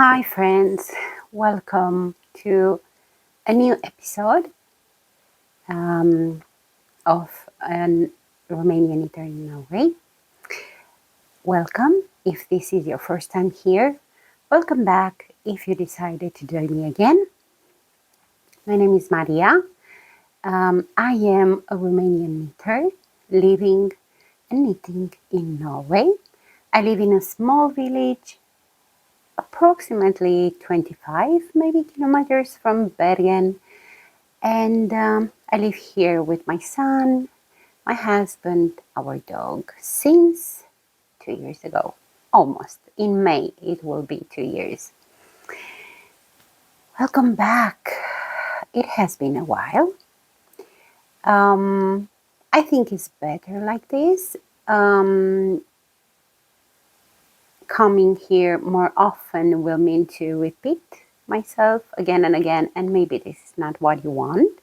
Hi friends, welcome to a new episode of an Romanian Eater in Norway. Welcome if this is your first time here. Welcome back if you decided to join me again. My name is Maria. I am a Romanian knitter living and knitting in Norway. I live in a small village approximately 25 maybe kilometers from Bergen, and I live here with my son, my husband, our dog since 2 years ago. Almost. In May it will be 2 years. Welcome back. It has been a while. I think it's better like this. Coming here more often will mean to repeat myself again and again, and maybe this is not what you want.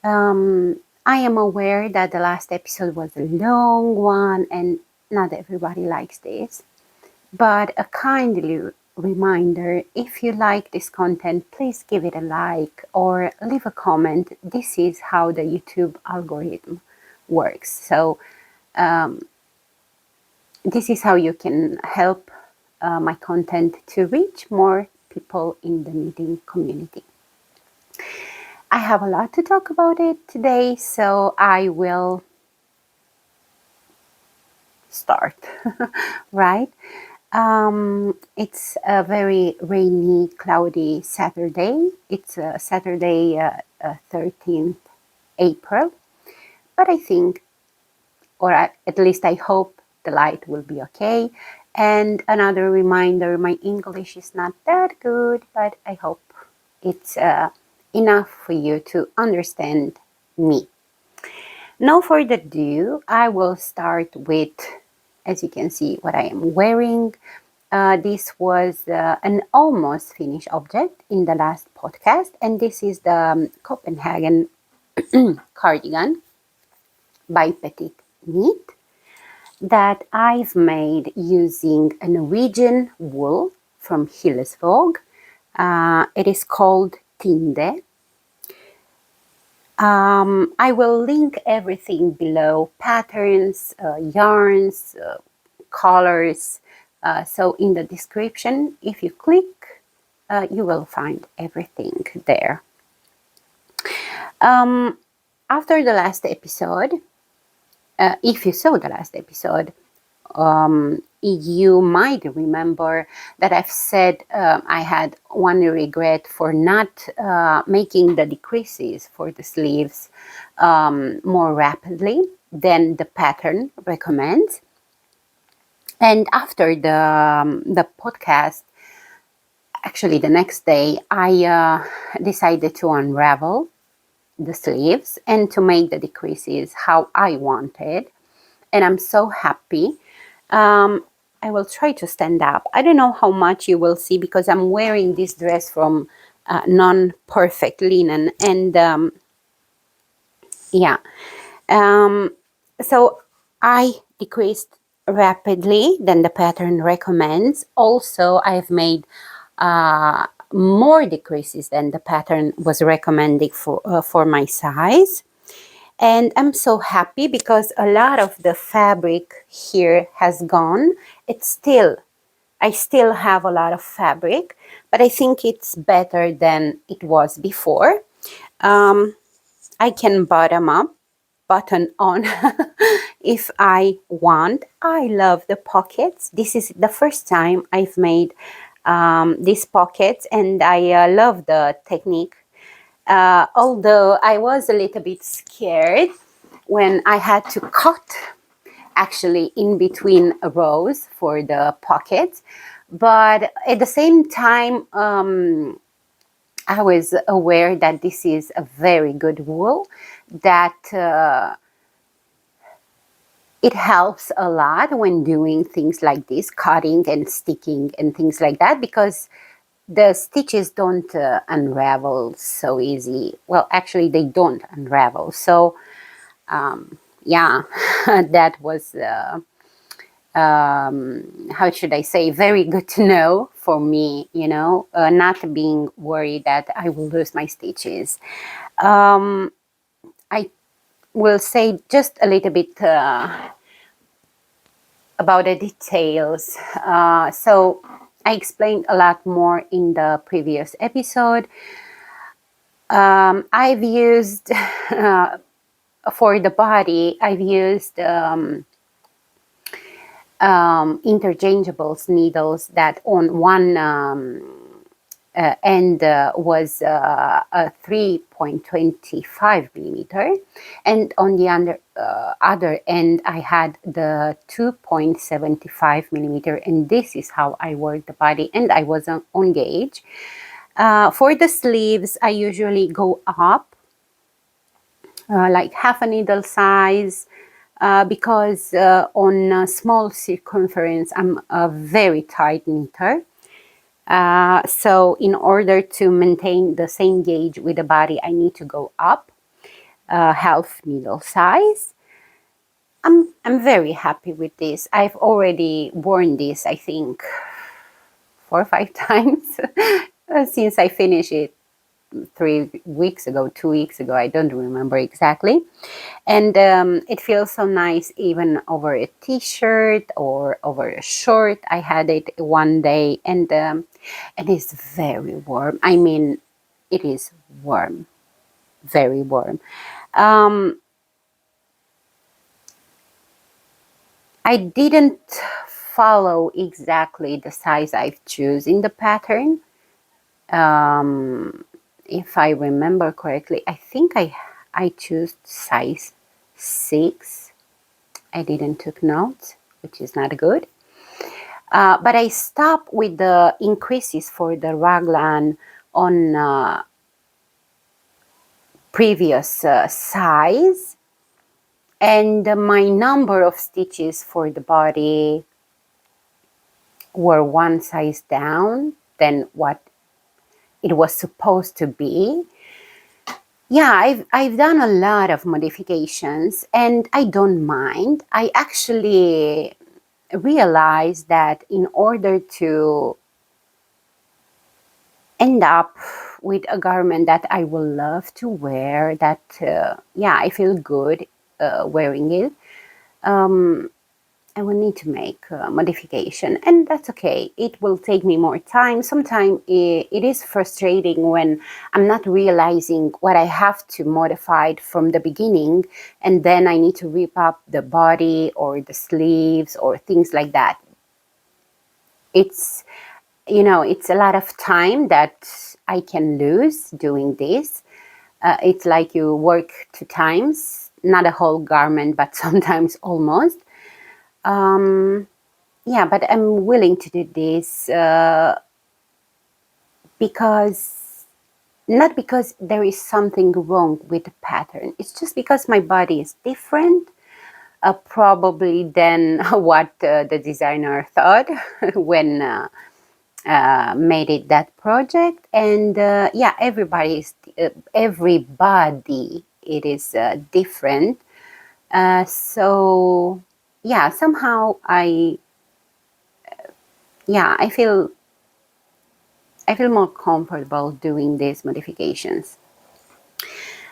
I am aware that the last episode was a long one and not everybody likes this, but a kindly reminder, if you like this content, please give it a like or leave a comment. This is how the YouTube algorithm works. So this is how you can help my content to reach more people in the knitting community. I have a lot to talk about it today, so I will start, right? It's a very rainy, cloudy Saturday. It's Saturday, 13th April, but I think, or at least I hope, the light will be okay. And another reminder, my English is not that good, but I hope it's enough for you to understand me. No further ado, I will start with, as you can see, what I am wearing. This was an almost finished object in the last podcast, and this is the Copenhagen cardigan by Petit Knit that I've made using a Norwegian wool from Hillesvåg. It is called Tinde. I will link everything below, patterns, yarns, colors. So in the description, if you click, you will find everything there. After the last episode, if you saw the last episode, you might remember that I've said I had one regret for not making the decreases for the sleeves more rapidly than the pattern recommends. And after the podcast, actually the next day, I decided to unravel the sleeves and to make the decreases how I wanted. And I'm so happy. I will try to stand up. I don't know how much you will see because I'm wearing this dress from non-perfect linen. And so I decreased rapidly than the pattern recommends. Also, I've made more decreases than the pattern was recommending for my size. And I'm so happy because a lot of the fabric here has gone. I still have a lot of fabric, but I think it's better than it was before. I can button on if I want. I love the pockets. This is the first time I've made these pockets, and I love the technique. Although I was a little bit scared when I had to cut actually in between rows for the pockets, but at the same time I was aware that this is a very good wool, that it helps a lot when doing things like this, cutting and sticking and things like that, because the stitches don't unravel so easy. Well, actually, they don't unravel. So, that was how should I say, very good to know for me, you know, not being worried that I will lose my stitches. I will say just a little bit about the details. So I explained a lot more in the previous episode. I've used, for the body, I've used interchangeable needles that on one end was a 3.25 millimeter, and on the other end I had the 2.75 millimeter, and this is how I work the body, and I was on gauge. For the sleeves, I usually go up like half a needle size, because on a small circumference I'm a very tight knitter. So in order to maintain the same gauge with the body, I need to go up half needle size. I'm very happy with this. I've already worn this, I think, 4 or 5 times since I finished it 3 weeks ago, 2 weeks ago, I don't remember exactly. And it feels so nice even over a t-shirt or over a short. I had it one day, and it's very warm. I mean, it is warm, very warm. I didn't follow exactly the size I've chosen in the pattern. If I remember correctly, I think I chose size 6. I didn't took notes, which is not good. But I stopped with the increases for the raglan on previous size, and my number of stitches for the body were one size down than what it was supposed to be. Yeah, I've done a lot of modifications, and I don't mind. I actually realized that in order to end up with a garment that I will love to wear, that I feel good wearing it, I will need to make a modification, and that's okay. It will take me more time. Sometimes it is frustrating when I'm not realizing what I have to modify from the beginning, and then I need to rip up the body or the sleeves or things like that. It's, you know, it's a lot of time that I can lose doing this. It's like you work 2 times, not a whole garment, but sometimes almost. Yeah, but I'm willing to do this because, not because there is something wrong with the pattern. It's just because my body is different, probably than what the designer thought when made it that project. And everybody it is different. So yeah, somehow I feel more comfortable doing these modifications.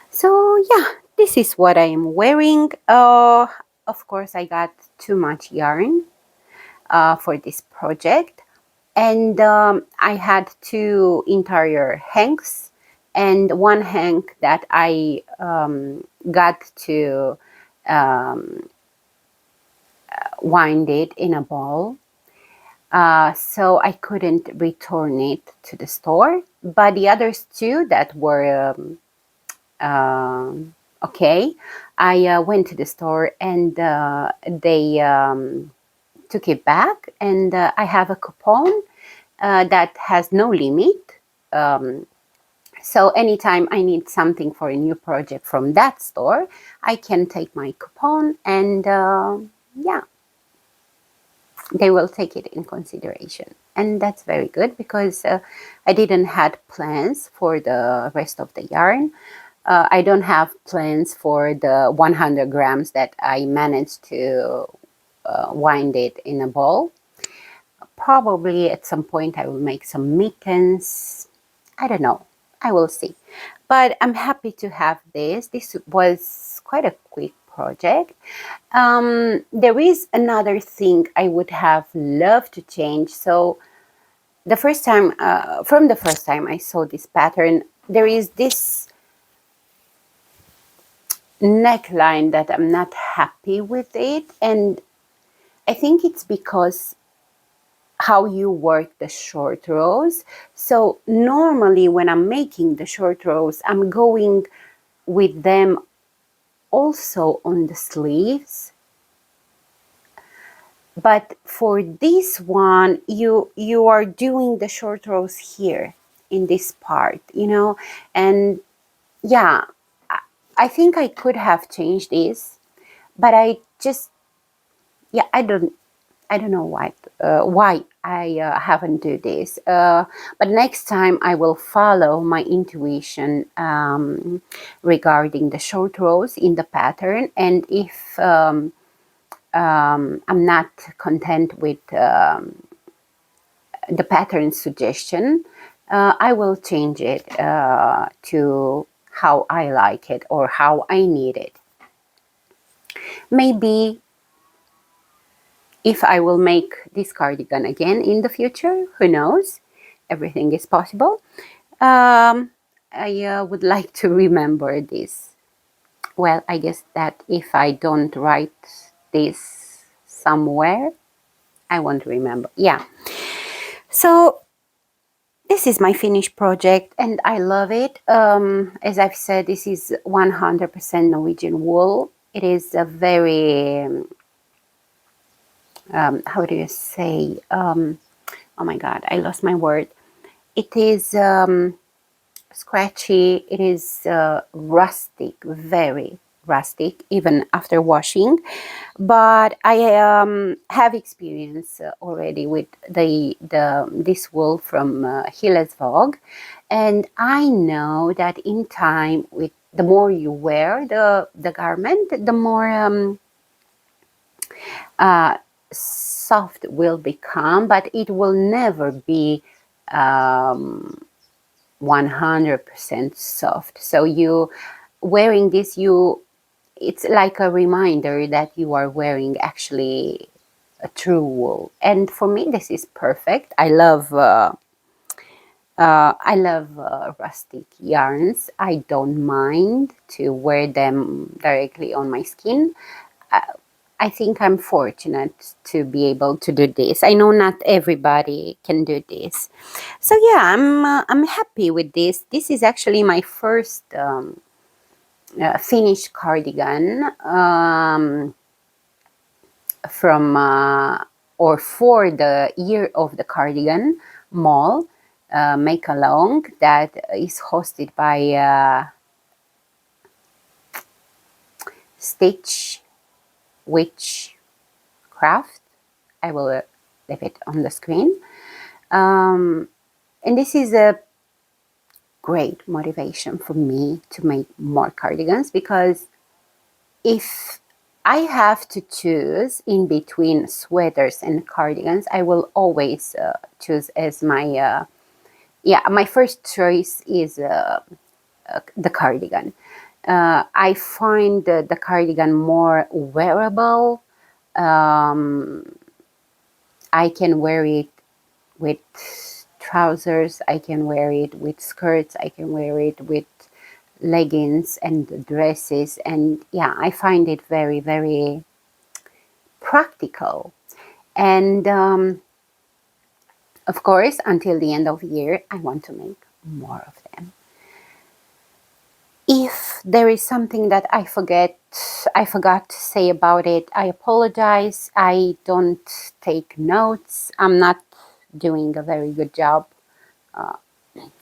So yeah, this is what I am wearing. Of course, I got too much yarn for this project, and I had 2 interior hanks and 1 hank that I got to wind it in a ball. So I couldn't return it to the store, but the others 2 that were okay, I went to the store, and they took it back, and I have a coupon that has no limit. So anytime I need something for a new project from that store, I can take my coupon, and they will take it in consideration. And that's very good, because I didn't had plans for the rest of the yarn. I don't have plans for the 100 grams that I managed to wind it in a ball. Probably at some point I will make some mittens. I don't know. I will see. But I'm happy to have this. This was quite a quick project. There is another thing I would have loved to change. So the first time, from the first time I saw this pattern, there is this neckline that I'm not happy with it, and I think it's because how you work the short rows. So normally when I'm making the short rows, I'm going with them also on the sleeves, but for this one you are doing the short rows here in this part, you know. And yeah, I think I could have changed this, but I just, yeah, I don't know why I haven't do this. But next time I will follow my intuition regarding the short rows in the pattern. And if I'm not content with the pattern suggestion, I will change it to how I like it or how I need it. Maybe if I will make this cardigan again in the future, who knows? Everything is possible. I would like to remember this. Well, I guess that if I don't write this somewhere, I won't remember. Yeah. So this is my finished project and I love it. As I've said, this is 100% Norwegian wool. It is a very, how do you say? Oh my God, I lost my word. It is scratchy. It is rustic, very rustic, even after washing. But I have experience already with this wool from Hillesvåg, and I know that in time, with the more you wear the garment, the more soft will become, but it will never be 100% soft. So you wearing this, it's like a reminder that you are wearing actually a true wool. And for me, this is perfect. I love rustic yarns. I don't mind to wear them directly on my skin. I think I'm fortunate to be able to do this. I know not everybody can do this. So yeah, I'm happy with this. This is actually my first finished cardigan from or for the Year of the Cardigan Mall make along that is hosted by Stitch Witchcraft. I will leave it on the screen. And this is a great motivation for me to make more cardigans, because if I have to choose in between sweaters and cardigans, I will always choose as my my first choice is the cardigan. I find the cardigan more wearable. I can wear it with trousers, I can wear it with skirts, I can wear it with leggings and dresses, and yeah, I find it very, very practical. And of course, until the end of the year, I want to make more of them. If there is something that I forgot to say about it, I apologize. I don't take notes. I'm not doing a very good job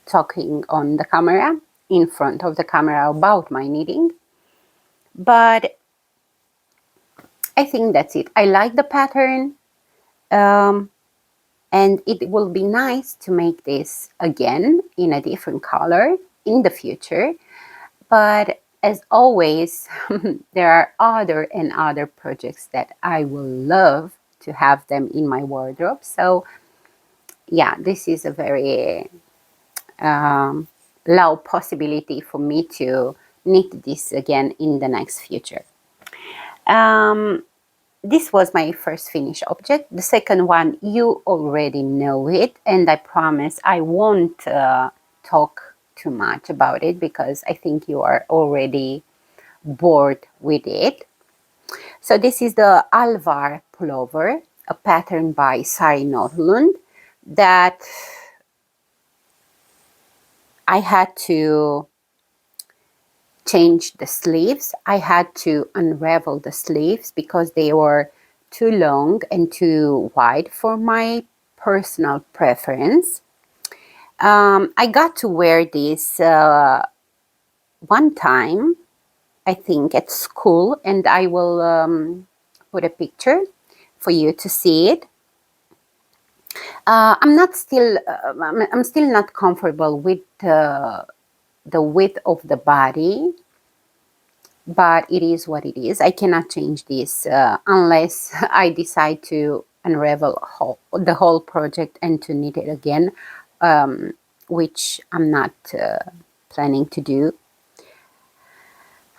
talking on the camera, in front of the camera, about my knitting. But I think that's it. I like the pattern, and it will be nice to make this again in a different color in the future. But as always, there are other and other projects that I will love to have them in my wardrobe. So yeah, this is a very low possibility for me to knit this again in the next future. This was my first finished object. The second one, you already know it, and I promise I won't talk too much about it because I think you are already bored with it. So this is the Alvar pullover, a pattern by Sari Nordlund that I had to change the sleeves. I had to unravel the sleeves because they were too long and too wide for my personal preference. I got to wear this one time, I think, at school, and I will put a picture for you to see it. I'm still not comfortable with the width of the body, but it is what it is. I cannot change this unless I decide to unravel the whole project and to knit it again, which I'm not planning to do.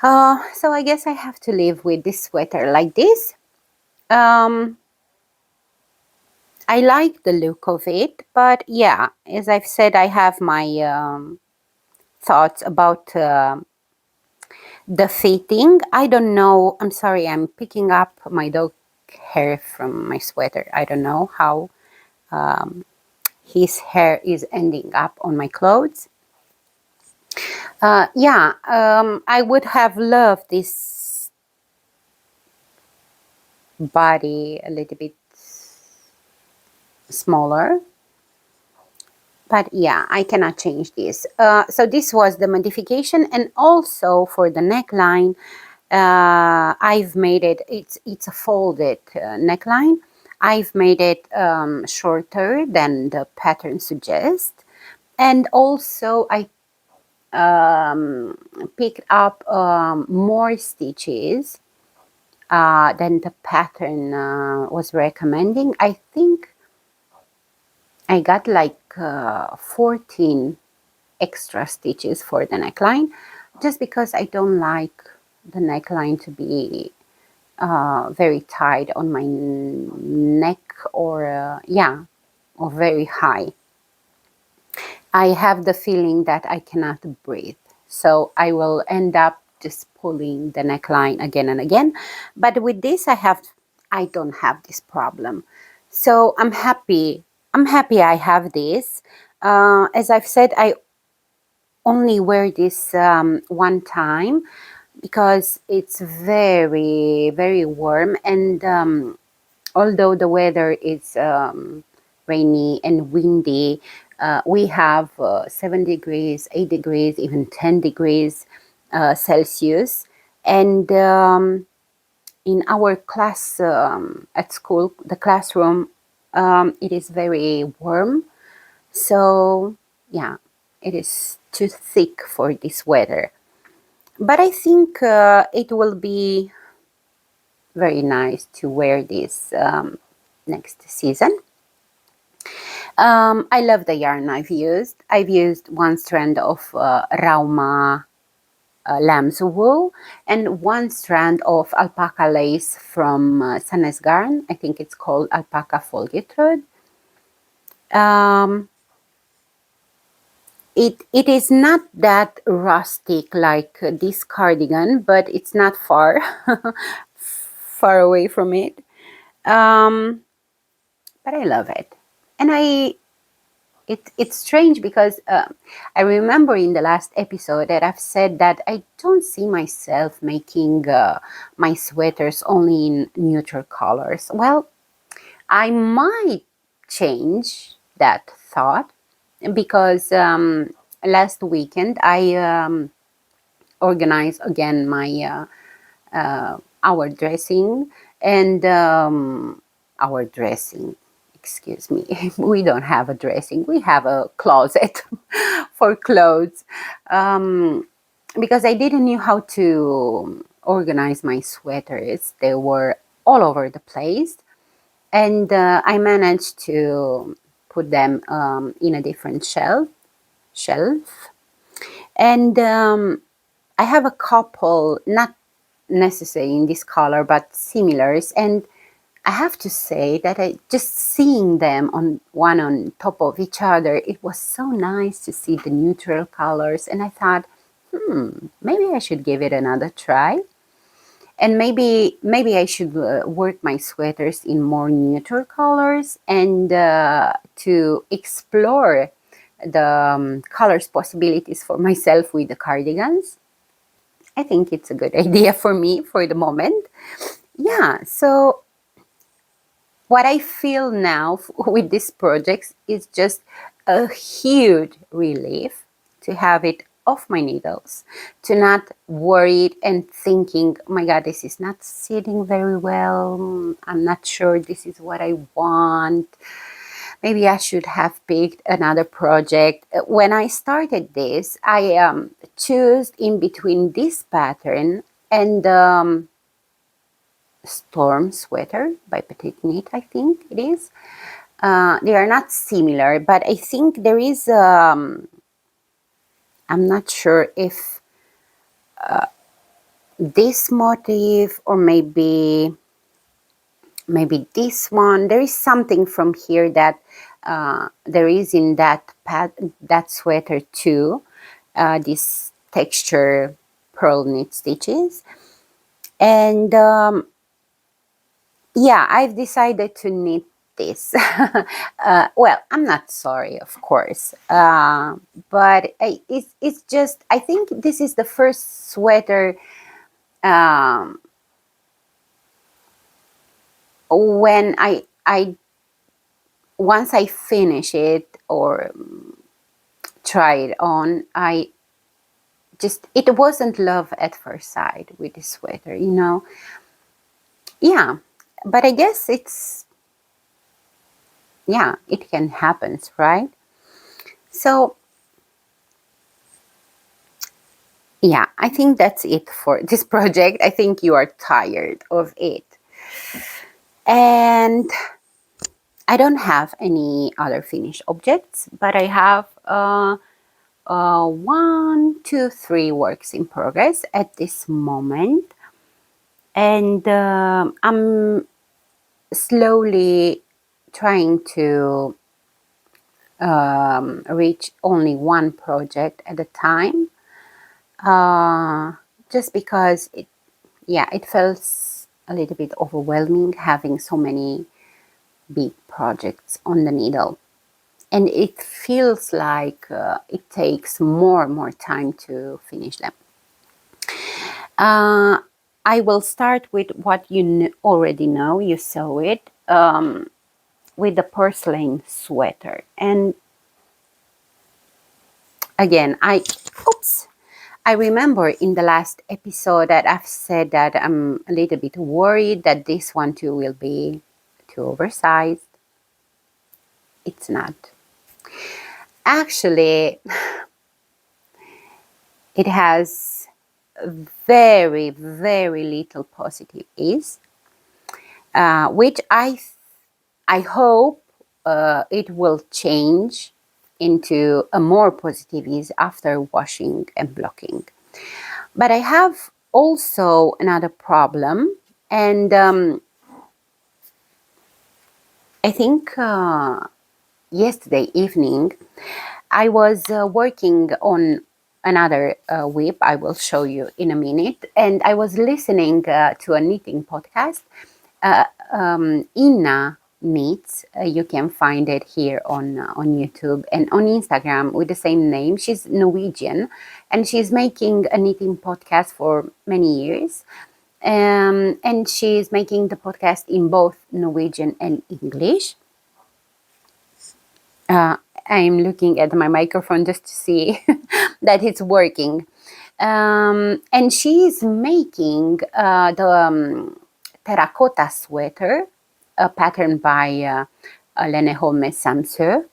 So I guess I have to live with this sweater like this. I like the look of it, but yeah, as I've said, I have my thoughts about the fitting. I don't know. I'm sorry, I'm picking up my dog hair from my sweater. I don't know how his hair is ending up on my clothes. I would have loved this body a little bit smaller, but yeah, I cannot change this. So this was the modification, and also for the neckline, I've made it. It's a folded neckline. I've made it shorter than the pattern suggests, and also I picked up more stitches than the pattern was recommending. I think I got like 14 extra stitches for the neckline, just because I don't like the neckline to be very tight on my neck or or very high. I have the feeling that I cannot breathe, so I will end up just pulling the neckline again and again. But with this, I don't have this problem, so I'm happy. I'm happy I have this. As I've said, I only wear this one time because it's very, very warm, and although the weather is rainy and windy, we have 7 degrees, 8 degrees, even 10 degrees Celsius. And in our class at school, the classroom, it is very warm. So, yeah, it is too thick for this weather. But I think it will be very nice to wear this next season. I love the yarn I've used. I've used one strand of Rauma lamb's wool and one strand of alpaca lace from SandnesGarn. I think it's called Alpakka Følgetråd. It is not that rustic like this cardigan, but it's not far far away from it. But I love it, and it's strange because I remember in the last episode that I've said that I don't see myself making my sweaters only in neutral colors. Well, I might change that thought because last weekend I organized again my our dressing and our dressing. Excuse me, we don't have a dressing, we have a closet for clothes. because I didn't know how to organize my sweaters. They were all over the place, and I managed to put them in a different shelf. And I have a couple, not necessarily in this color, but similars. And I have to say that I just seeing them on one on top of each other, it was so nice to see the neutral colors. And I thought, maybe I should give it another try. And maybe I should work my sweaters in more neutral colors, and to explore the colors possibilities for myself with the cardigans. I think it's a good idea for me for the moment. Yeah, so what I feel now with these projects is just a huge relief to have it off my needles, to not worry and thinking, oh my God, this is not sitting very well. I'm not sure this is what I want. Maybe I should have picked another project. When I started this, I chose in between this pattern and Storm Sweater by Petite Knit, I think it is. They are not similar, but I think there is, I'm not sure if this motif or maybe this one. There is something from here that there is in that sweater too. This texture pearl knit stitches. And yeah, I've decided to knit this. Well, I'm not sorry, of course, but it's just, I think this is the first sweater when I once I finish it or try it on, it wasn't love at first sight with this sweater, you know. Yeah, but I guess it can happen, right? So yeah, I think that's it for this project. I think you are tired of it. And I don't have any other finished objects, but I have 1, 2, 3 works in progress at this moment. And I'm slowly trying to reach only one project at a time. Just because it feels a little bit overwhelming having so many big projects on the needle, and it feels like it takes more and more time to finish them. I will start with what you already know, you saw it, with the porcelain sweater. And again, I remember in the last episode that I've said that I'm a little bit worried that this one too will be too oversized. It's not. Actually, it has very, very little positive ease, which I hope it will change into a more positive ease after washing and blocking. But I have also another problem, and I think yesterday evening I was working on another whip I will show you in a minute, and I was listening to a knitting podcast. Inna Knits, you can find it here on YouTube and on Instagram with the same name. She's Norwegian, and she's making a knitting podcast for many years. And she's making the podcast in both Norwegian and English. I'm looking at my microphone just to see that it's working. And she's making the terracotta sweater, a pattern by Lene Holme Samsø.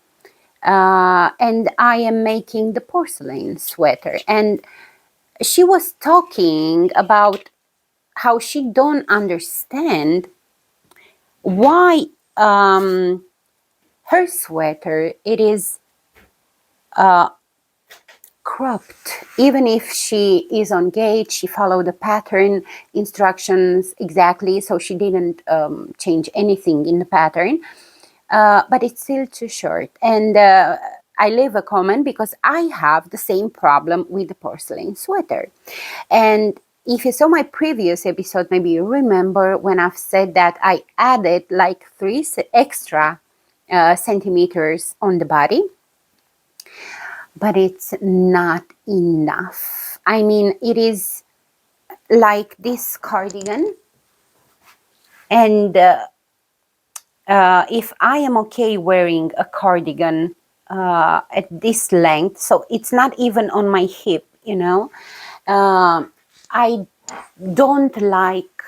And I am making the porcelain sweater. And she was talking about how she don't understand why her sweater, it is cropped. Even if she is on gauge, she followed the pattern instructions exactly, so she didn't change anything in the pattern, but it's still too short. And I leave a comment because I have the same problem with the porcelain sweater. And if you saw my previous episode, maybe you remember when I've said that I added like 3 extra centimeters on the body, but it's not enough. I mean, it is like this cardigan, and if I am okay wearing a cardigan at this length, so it's not even on my hip, you know, I don't like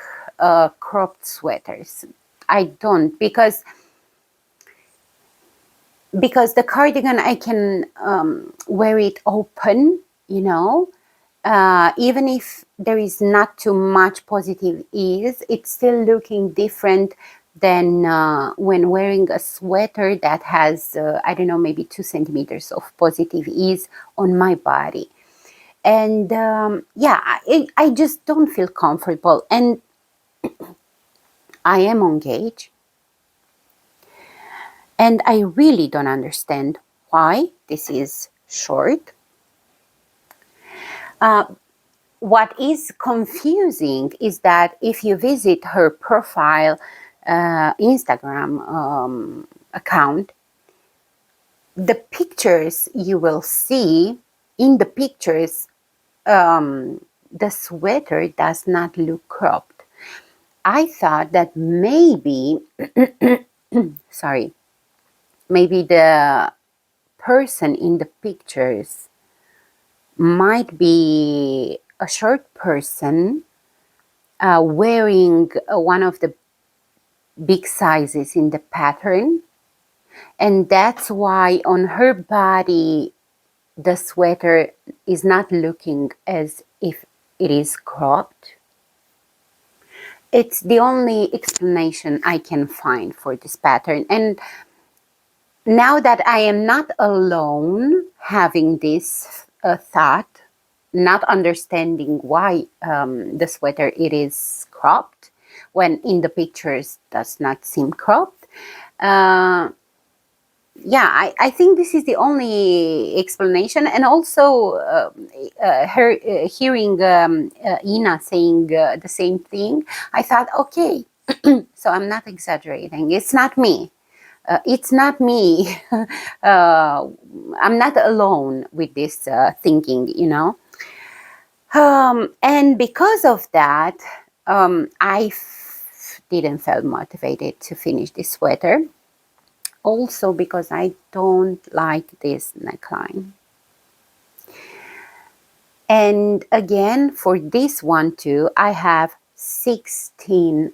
cropped sweaters. I don't, because the cardigan, I can wear it open, you know, even if there is not too much positive ease, it's still looking different than when wearing a sweater that has, I don't know, maybe 2 centimeters of positive ease on my body. And yeah, I just don't feel comfortable. And I am on gauge. And I really don't understand why this is short. What is confusing is that if you visit her profile Instagram account, the pictures you will see, in the pictures, the sweater does not look cropped. I thought that maybe, sorry, maybe the person in the pictures might be a short person wearing one of the big sizes in the pattern, and that's why on her body the sweater is not looking as if it is cropped. It's the only explanation I can find for this pattern. And now that I am not alone having this thought, not understanding why the sweater it is cropped when in the pictures does not seem cropped, yeah, I think this is the only explanation. And also her hearing Ina saying the same thing, I thought, okay, so I'm not exaggerating. It's not me. It's not me. I'm not alone with this thinking, you know. And because of that, I didn't feel motivated to finish this sweater. Also because I don't like this neckline. And again, for this one too, I have 16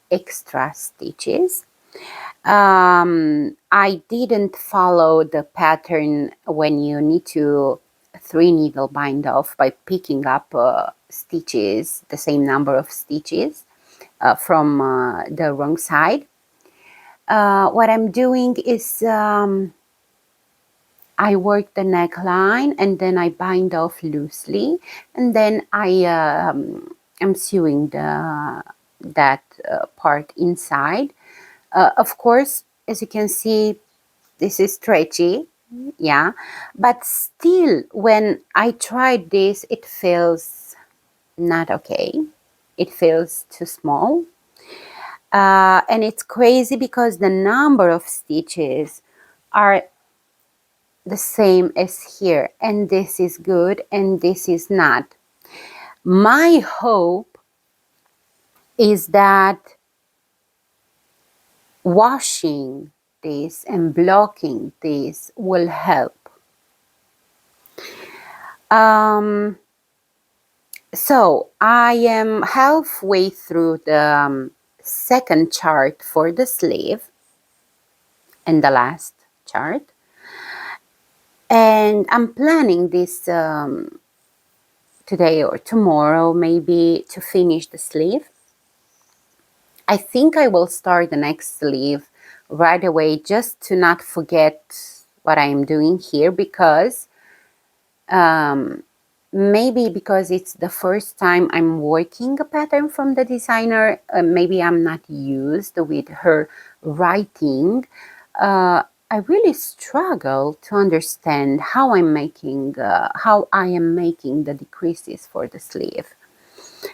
extra stitches. I didn't follow the pattern when you need to 3 needle bind off by picking up stitches, the same number of stitches from the wrong side. What I'm doing is I work the neckline and then I bind off loosely, and then I am sewing that part inside. Of course, as you can see, this is stretchy, yeah, but still when I tried this, it feels not okay. It feels too small. And it's crazy because the number of stitches are the same as here, and this is good and this is not. My hope is that washing this and blocking this will help. So I am halfway through the second chart for the sleeve and the last chart, and I'm planning this today or tomorrow maybe to finish the sleeve. I think I will start the next sleeve right away just to not forget what I'm doing here, because maybe because it's the first time I'm working a pattern from the designer, maybe I'm not used with her writing. I really struggle to understand how I am making the decreases for the sleeve.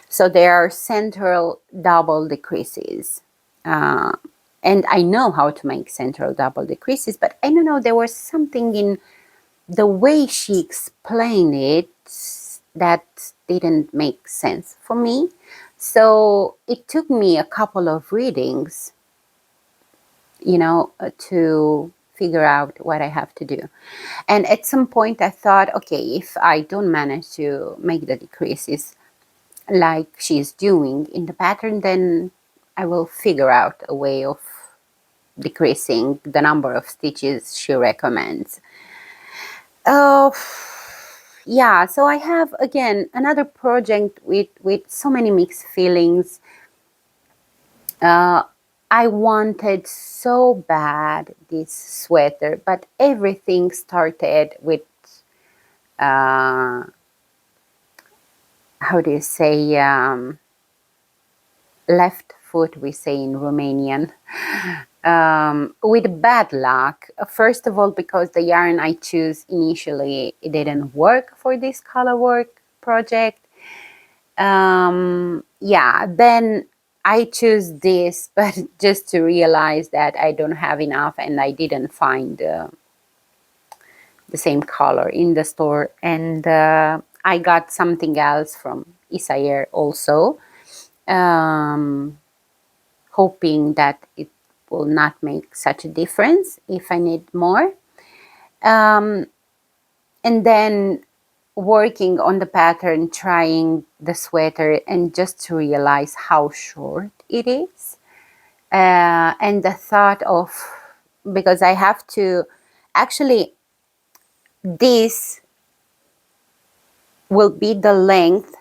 So there are central double decreases, and I know how to make central double decreases, but I don't know, there was something in the way she explained it that didn't make sense for me. So it took me a couple of readings, to figure out what I have to do. And at some point I thought, okay, if I don't manage to make the decreases like she's doing in the pattern, then I will figure out a way of decreasing the number of stitches she recommends. Yeah, so I have again another project with so many mixed feelings. I wanted so bad this sweater, but everything started with how do you say, left foot, we say in Romanian, with bad luck. First of all, because the yarn I choose initially, it didn't work for this color work project. Yeah, then I choose this, but just to realize that I don't have enough and I didn't find the same color in the store. And I got something else from Isayer also, hoping that it will not make such a difference if I need more. And then working on the pattern, trying the sweater, and just to realize how short it is. And the thought of, because I have to, actually, this will be the length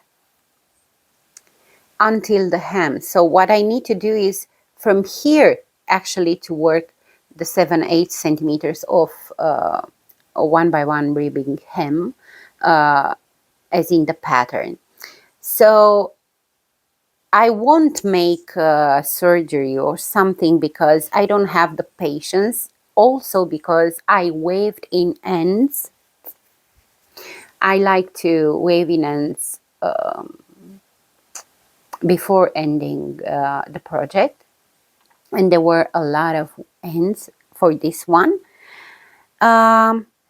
until the hem. So what I need to do is from here actually to work the 7-8 centimeters of a 1x1 ribbing hem, as in the pattern. So I won't make surgery or something because I don't have the patience. Also because I waved in ends. I like to wave in ends before ending the project. And there were a lot of ends for this one.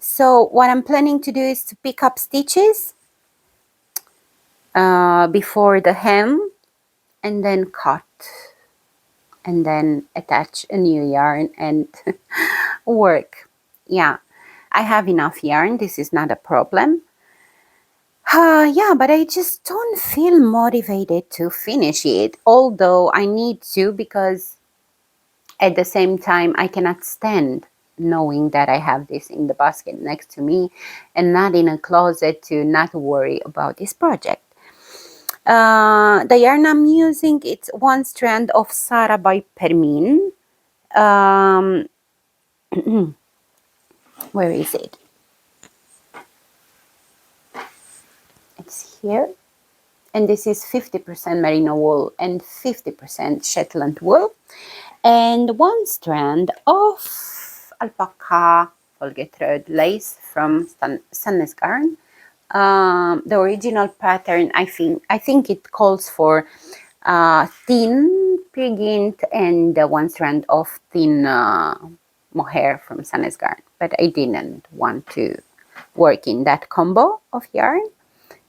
So what I'm planning to do is to pick up stitches before the hem, and then cut, and then attach a new yarn and work. Yeah, I have enough yarn. This is not a problem. Yeah, but I just don't feel motivated to finish it, although I need to, because at the same time I cannot stand knowing that I have this in the basket next to me and not in a closet to not worry about this project. The yarn I'm using, it's one strand of Sara by Permin. Where is it? It's here. And this is 50% merino wool and 50% Shetland wool. And one strand of Alpakka Følgetråd lace from SandnesGarn. The original pattern, I think it calls for thin pigint and one strand of thin mohair from SandnesGarn, but I didn't want to work in that combo of yarn.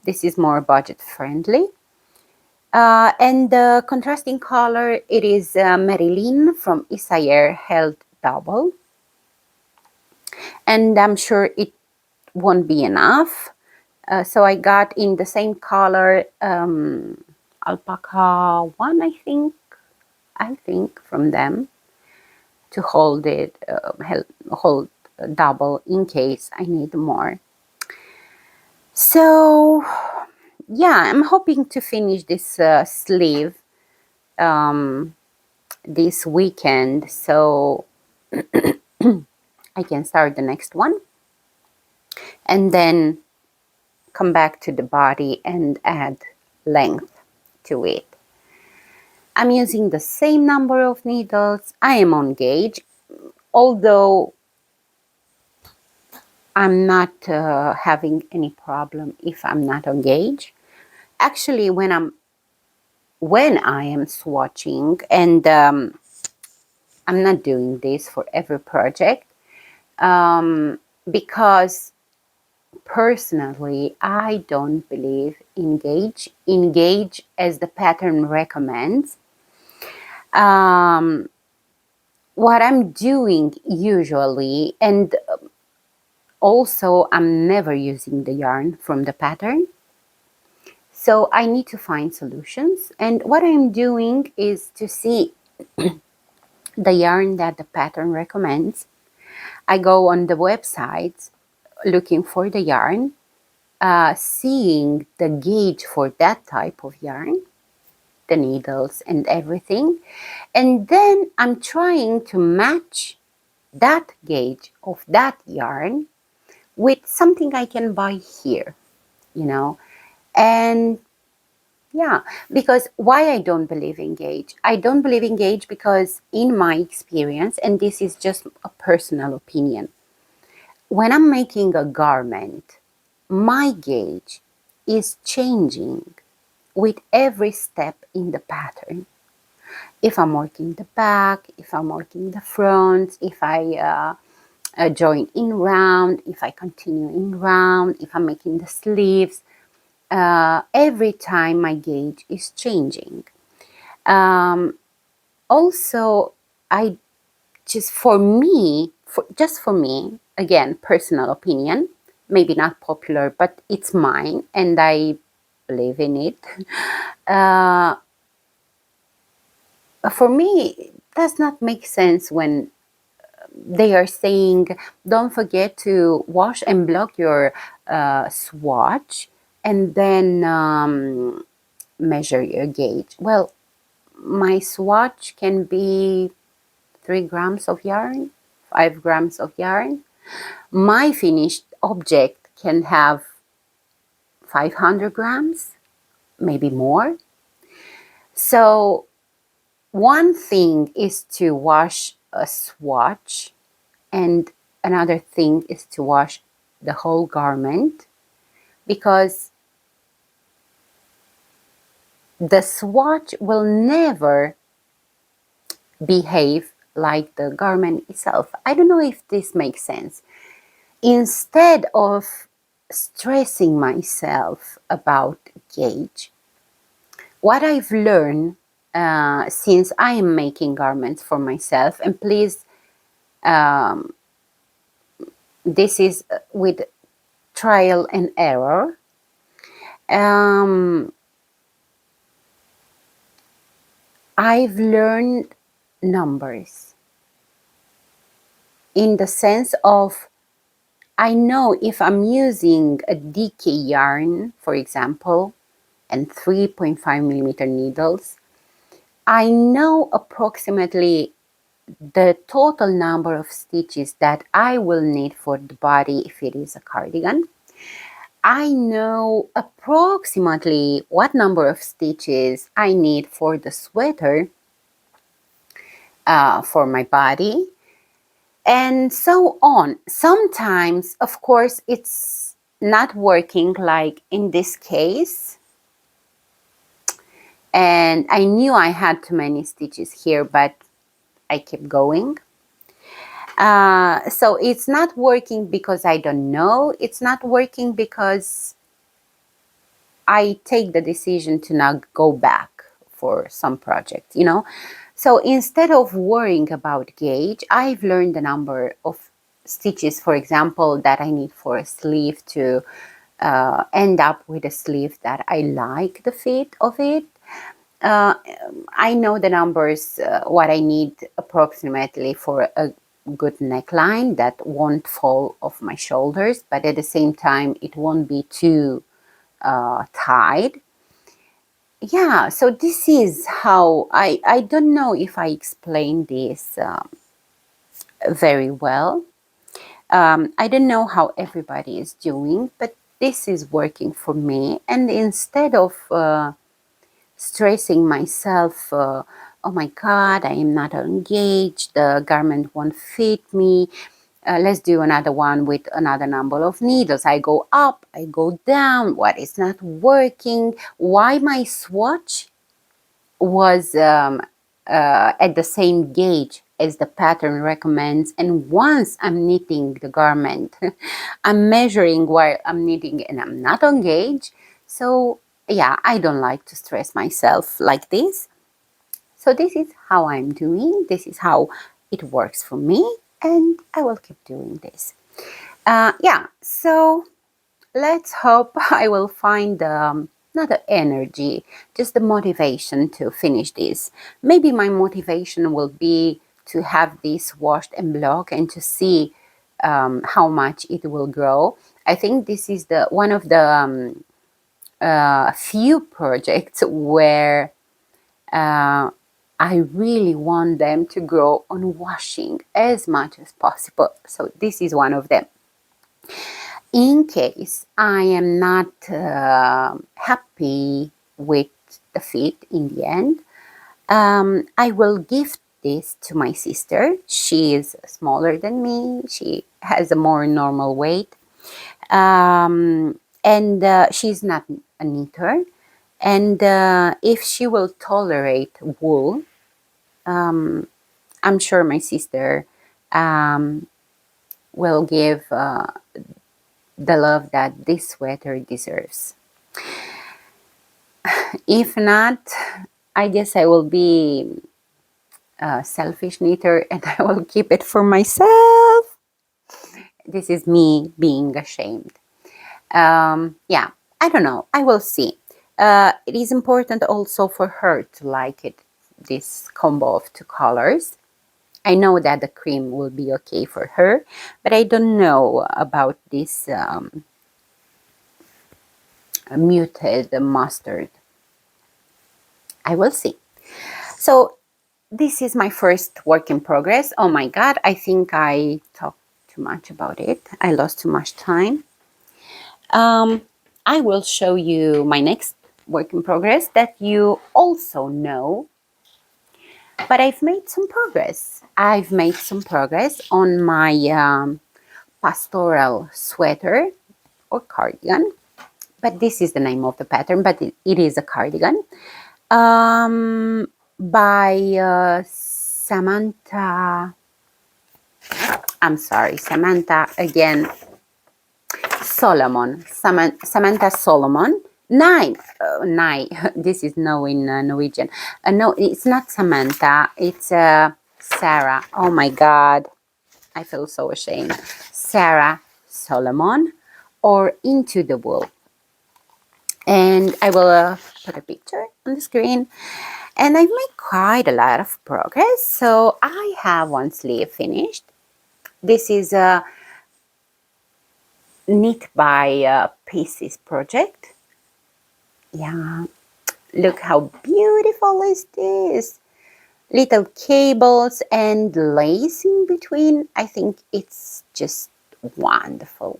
This is more budget friendly. And the contrasting color, it is Marilyn from Isayer held double. And I'm sure it won't be enough. So I got in the same color Alpakka 1, I think from them, to hold it, hold double in case I need more. So yeah, I'm hoping to finish this sleeve this weekend, so I can start the next one and then come back to the body and add length to it. I'm using the same number of needles. I am on gauge, although I'm not having any problem if I'm not on gauge. Actually, when I am swatching, and I'm not doing this for every project, because personally I don't believe in gauge as the pattern recommends. What I'm doing usually, and also I'm never using the yarn from the pattern, so I need to find solutions. And what I'm doing is to see the yarn that the pattern recommends. I go on the website looking for the yarn, seeing the gauge for that type of yarn, the needles and everything, and then I'm trying to match that gauge of that yarn with something I can buy here, you know. And yeah, because why I don't believe in gauge? I don't believe in gauge because in my experience, and this is just a personal opinion, when I'm making a garment, my gauge is changing with every step in the pattern. If I'm working the back, if I'm working the front, if I join in round, if I continue in round, if I'm making the sleeves, every time my gauge is changing. Also, I just for me, again, personal opinion, maybe not popular, but it's mine and I believe in it. For me, it does not make sense when they are saying, don't forget to wash and block your swatch and then measure your gauge. Well, my swatch can be 3 grams of yarn, 5 grams of yarn. My finished object can have 500 grams, maybe more. So one thing is to wash a swatch, and another thing is to wash the whole garment, because the swatch will never behave like the garment itself. I don't know if this makes sense. Instead of stressing myself about gauge, what I've learned since I am making garments for myself, and please, this is with trial and error. I've learned numbers in the sense of, I know if I'm using a DK yarn, for example, and 3.5 millimeter needles, I know approximately the total number of stitches that I will need for the body if it is a cardigan. I know approximately what number of stitches I need for the sweater for my body, and so on. Sometimes, of course, it's not working like in this case. And I knew I had too many stitches here, but I kept going. So it's not working because I don't know. It's not working because I take the decision to not go back for some project, you know. So instead of worrying about gauge, I've learned the number of stitches, for example, that I need for a sleeve to end up with a sleeve that I like the fit of it. I know the numbers, what I need approximately for a good neckline that won't fall off my shoulders, but at the same time, it won't be too tied. Yeah, so this is how I don't know if I explained this very well. I don't know how everybody is doing, but this is working for me. And instead of stressing myself, oh my God, I am not engaged, the garment won't fit me. Let's do another one with another number of needles. I go up, I go down. What is not working? Why my swatch was at the same gauge as the pattern recommends, and once I'm knitting the garment, I'm measuring while I'm knitting and I'm not on gauge. So yeah, I don't like to stress myself like this. So this is how I'm doing. This is how it works for me, and I will keep doing this. Yeah, so let's hope I will find not the energy, just the motivation to finish this. Maybe my motivation will be to have this washed and blocked and to see how much it will grow. I think this is the one of the few projects where I really want them to grow on washing as much as possible. So this is one of them. In case I am not happy with the fit in the end, I will gift this to my sister. She is smaller than me. She has a more normal weight. And she's not a knitter. And if she will tolerate wool, I'm sure my sister will give the love that this sweater deserves. If not, I guess I will be a selfish knitter and I will keep it for myself. This is me being ashamed. Yeah, I don't know. I will see. It is important also for her to like it, this combo of two colors. I know that the cream will be okay for her, but I don't know about this muted mustard. I will see. So this is my first work in progress. Oh my God, I think I talked too much about it. I lost too much time. I will show you my next work in progress that you also know. But I've made some progress. I've made some progress on my pastoral sweater or cardigan. But this is the name of the pattern, but it is a cardigan. By Samantha. I'm sorry, Samantha again. Solomon. Samantha Solomon. Nine. Nine. This is no in Norwegian. No, it's not Samantha. It's Sarah. Oh my God. I feel so ashamed. Sarah Solomon or Into the Wool. And I will put a picture on the screen. And I've made quite a lot of progress. So I have one sleeve finished. This is a Knit by Pieces project. Yeah, look how beautiful is this. Little cables and lace in between. I think it's just wonderful.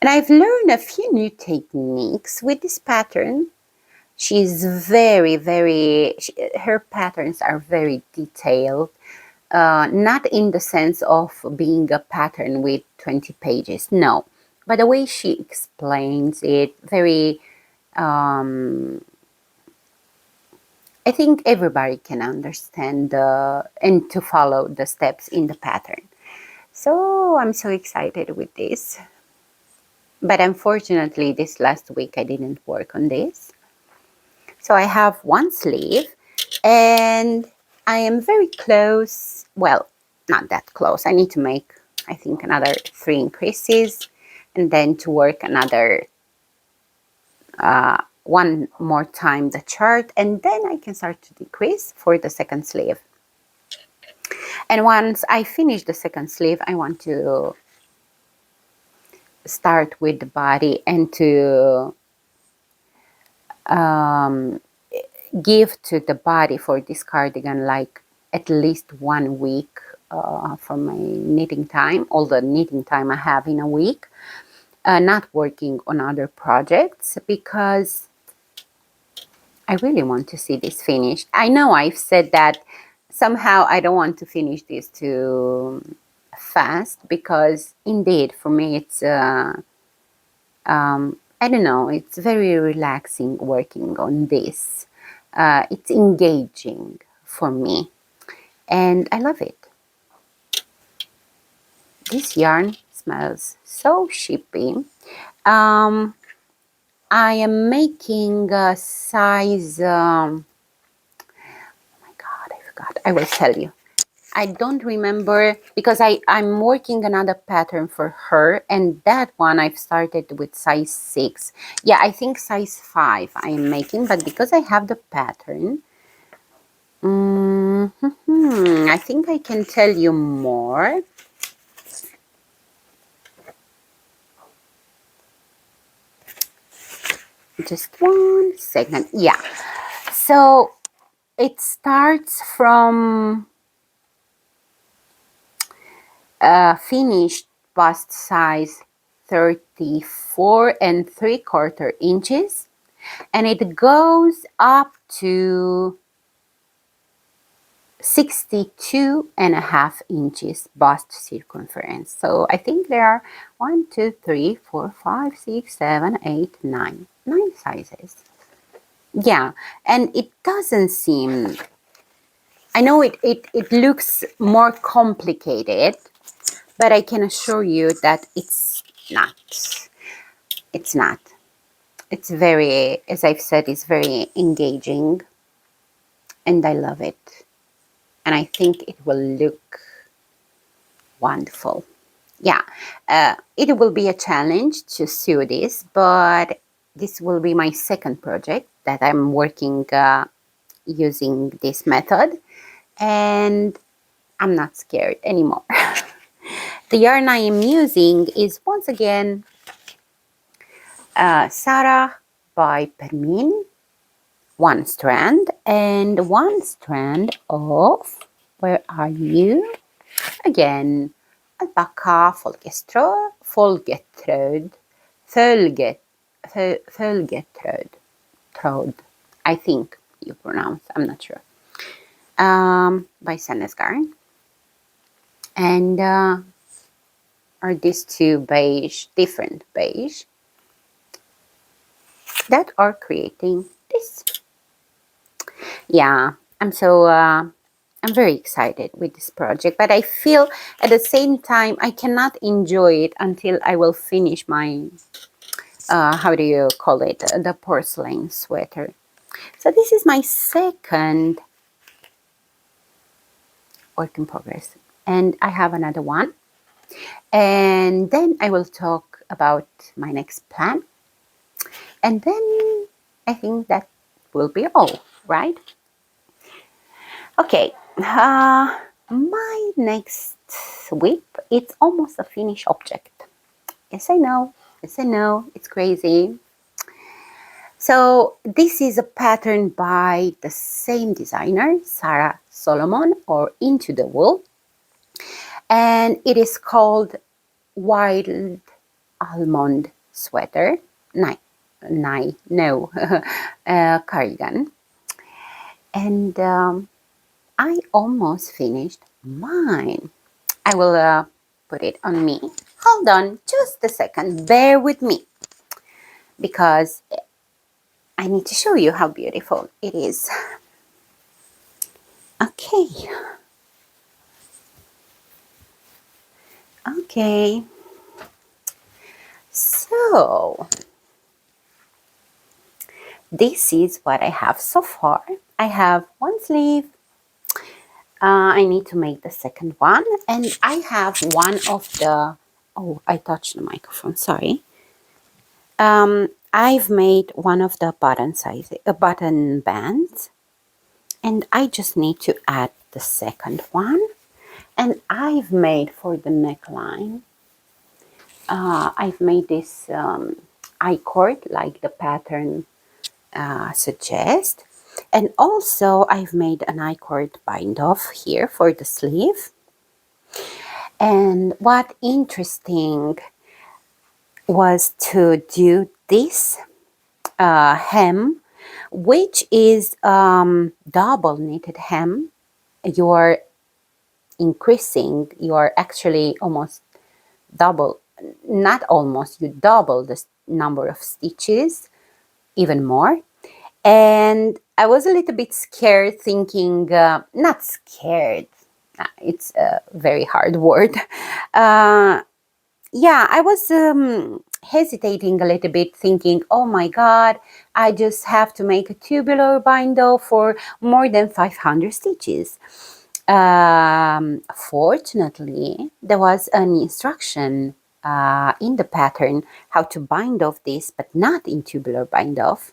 And I've learned a few new techniques with this pattern. She's her patterns are very detailed. Not in the sense of being a pattern with 20 pages, no. But the way she explains it, very, I think everybody can understand and to follow the steps in the pattern. So I'm so excited with this. But unfortunately, this last week I didn't work on this. So I have one sleeve and I am very close. Well, not that close. I need to make, I think, another 3 increases and then to work another one more time the chart, and then I can start to decrease for the second sleeve. And once I finish the second sleeve, I want to start with the body and to give to the body for this cardigan like at least 1 week from my knitting time, all the knitting time I have in a week, not working on other projects, because I really want to see this finished. I know I've said that somehow I don't want to finish this too fast, because indeed for me it's I don't know, it's very relaxing working on this. It's engaging for me and I love it. This yarn smells so shippy. I am making a size, oh my god, I forgot, I will tell you. I don't remember, because I'm working another pattern for her, and that one I've started with size 6. Yeah, I think size 5 I am making, but because I have the pattern, I think I can tell you more. Just 1 second. Yeah, so it starts from finished bust size 34 3/4 inches, and it goes up to 62.5 inches bust circumference. So I think there are 1, 2, 3, 4, 5, 6, 7, 8, 9 sizes. Yeah, and it doesn't seem, I know it looks more complicated, but I can assure you that it's not. It's not. It's very, as I've said, it's very engaging and I love it. And I think it will look wonderful. Yeah, it will be a challenge to sew this, but this will be my second project that I'm working using this method, and I'm not scared anymore. The yarn I am using is once again Sarah by Permin, 1 strand, and 1 strand of, where are you? Again, Alpakka Følgetråd Følgetråd, I think you pronounce, I'm not sure, by SandnesGarn. And are these two beige, different beige, that are creating this. Yeah, I'm very excited with this project, but I feel at the same time I cannot enjoy it until I will finish my, how do you call it, the porcelain sweater. So this is my second work in progress, and I have another one, and then I will talk about my next plan, and then I think that will be all, right? Okay, my next whip, it's almost a finished object. Yes, I know, it's crazy. So this is a pattern by the same designer, Sarah Solomon, or Into the Wool, and it is called Wild Almond Sweater, cardigan, and I almost finished mine. I will put it on me. Hold on just a second, bear with me, because I need to show you how beautiful it is. Okay. Okay. So this is what I have so far. I have 1 sleeve. I need to make the second one, and I have one of the, oh, I touched the microphone, sorry. I've made one of the button bands, and I just need to add the second one. And I've made for the neckline, I've made this I-cord, like the pattern suggest. And also I've made an I-cord bind off here for the sleeve. And what interesting was to do this hem, which is double knitted hem. You're increasing, you're actually almost double, not almost, you double the number of stitches, even more. And I was a little bit scared, thinking, not scared, it's a very hard word. Yeah, I was hesitating a little bit, thinking, oh my God, I just have to make a tubular bind-off for more than 500 stitches. Fortunately, there was an instruction in the pattern how to bind off this, but not in tubular bind-off.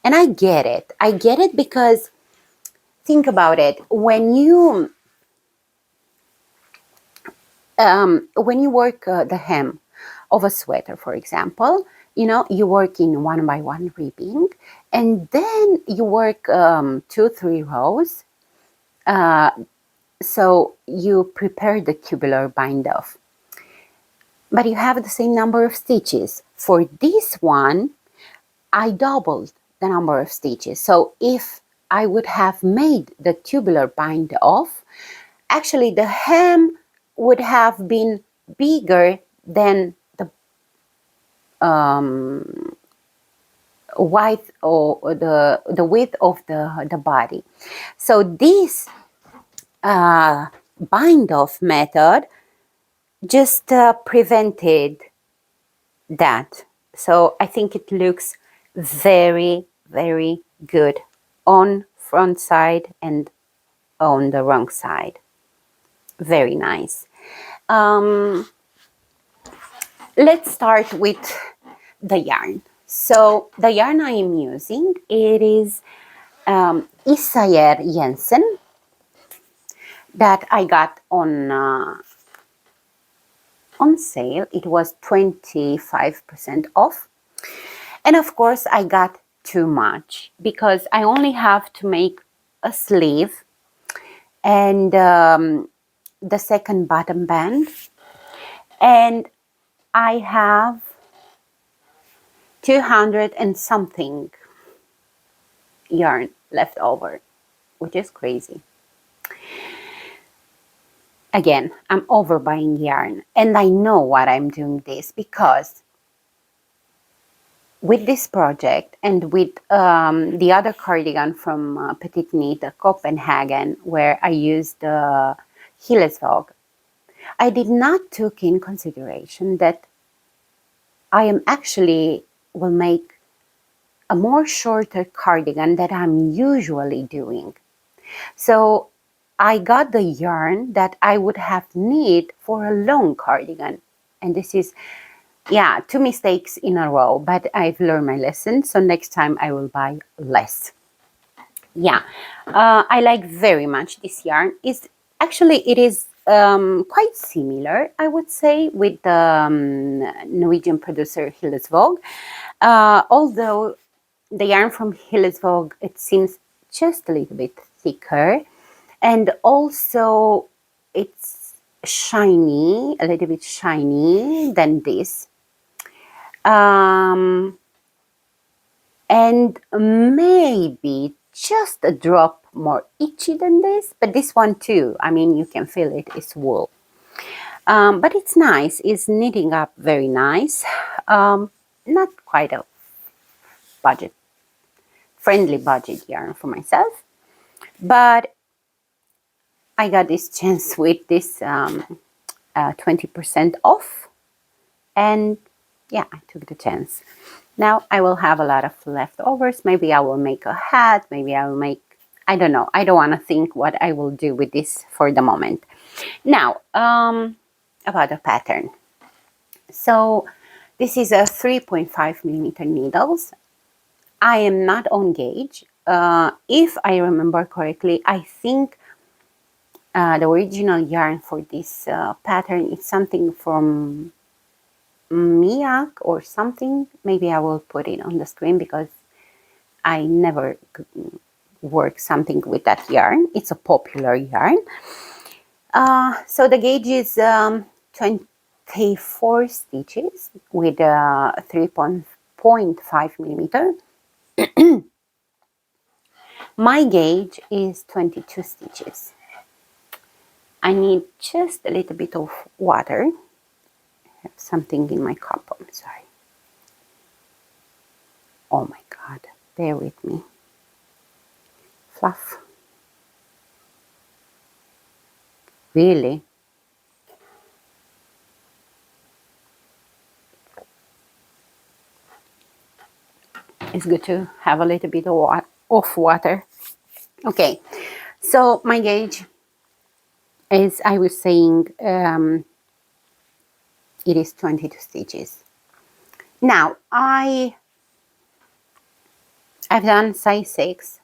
And I get it. I get it because, think about it, when you work the hem of a sweater, for example, you work in 1 by 1 ribbing, and then you work 2-3 rows. So you prepare the tubular bind off, but you have the same number of stitches. For this one, I doubled the number of stitches. So if I would have made the tubular bind off, actually the hem would have been bigger than the width or the width of the body. So this bind off method just prevented that. So I think it looks very, very good on front side and on the wrong side. Very nice. Let's start with the yarn. So the yarn I am using, it is Isager Jensen that I got on sale. It was 25% off. And of course I got too much because I only have to make a sleeve and the second bottom band, and I have 200 and something yarn left over, which is crazy. Again, I'm overbuying yarn, and I know what I'm doing this because with this project and with the other cardigan from Petit Knit Copenhagen, where I used the Hillesvåg, I did not take in consideration that I am actually will make a more shorter cardigan that I'm usually doing. So I got the yarn that I would have need for a long cardigan. And this is, yeah, 2 mistakes in a row, but I've learned my lesson. So next time I will buy less. Yeah, I like very much this yarn. It is quite similar, I would say, with the Norwegian producer Hillesvåg. Although the yarn from Hillesvåg, it seems just a little bit thicker, and also it's shiny, a little bit shiny than this. And maybe just a drop more itchy than this, but this one too, I mean, you can feel it, it's wool. But it's nice, it's knitting up very nice. Not quite a friendly budget yarn for myself, but I got this chance with this 20% off, and yeah, I took the chance. Now I will have a lot of leftovers. Maybe I will make a hat, maybe I will make, I don't know, I don't want to think what I will do with this for the moment. Now, about the pattern. So this is a 3.5 millimeter needles. I am not on gauge. If I remember correctly, I think the original yarn for this pattern is something from Miak or something. Maybe I will put it on the screen because I never work something with that yarn. It's a popular yarn. So the gauge is 24 stitches with 3.5 millimeter. My gauge is 22 stitches. I need just a little bit of water. I have something in my cup, I'm sorry. Oh my God, bear with me. Fluff. Really? It's good to have a little bit of water. Okay, so my gauge, as I was saying, it is 22 stitches. Now, I've done size 6.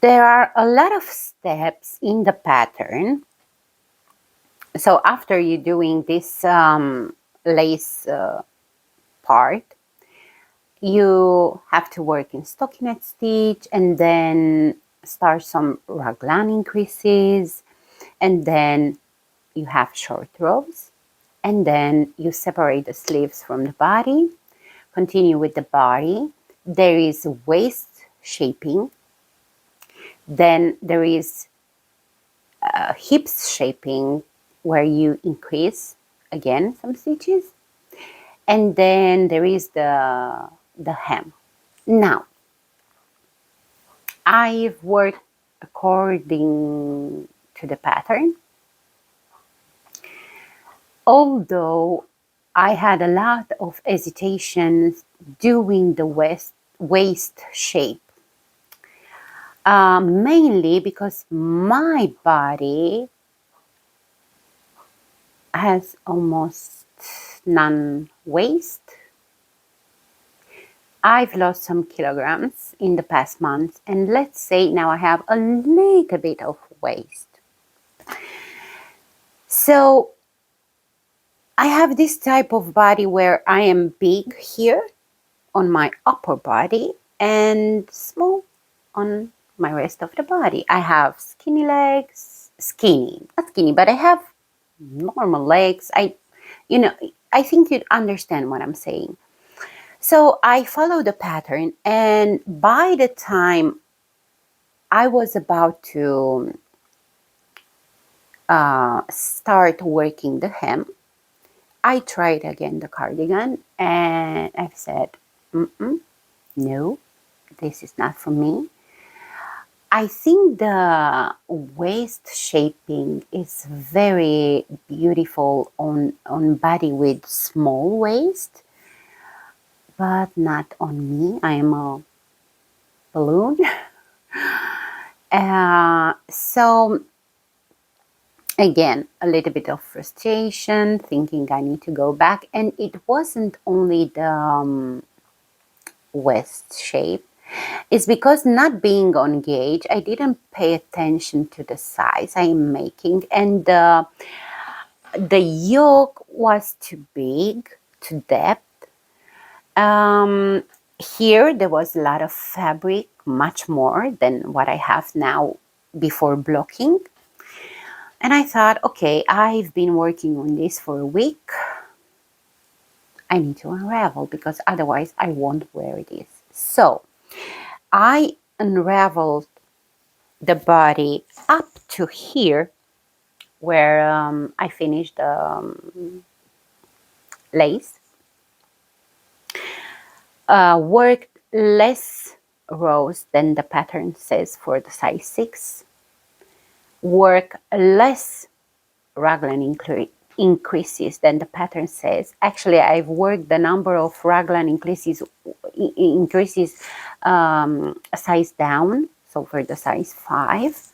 There are a lot of steps in the pattern. So after you're doing this lace part, you have to work in stockinette stitch and then start some raglan increases, and then you have short rows, and then you separate the sleeves from the body, continue with the body. There is waist shaping, then there is hips shaping where you increase again some stitches, and then there is the hem. Now, I've worked according to the pattern, although I had a lot of hesitations doing the waist shape. Mainly because my body has almost none waist. I've lost some kilograms in the past months, and let's say now I have a little bit of waist. So I have this type of body where I am big here on my upper body and small on my rest of the body. I have skinny legs, not skinny, but I have normal legs. I think you'd understand what I'm saying. So I follow the pattern, and by the time I was about to start working the hem, I tried again the cardigan, and I've said, no, this is not for me. I think the waist shaping is very beautiful on body with small waist, but not on me. I am a balloon. So again, a little bit of frustration, thinking I need to go back. And it wasn't only the waist shape. It's because not being on gauge, I didn't pay attention to the size I am making, and the yoke was too big, too depth. Here there was a lot of fabric, much more than what I have now before blocking. And I thought, okay, I've been working on this for a week. I need to unravel because otherwise I won't wear this. So I unraveled the body up to here where I finished the lace. Worked less rows than the pattern says for the size 6. Work less raglan increases than the pattern says. Actually, I've worked the number of raglan increases size down, so for the size 5.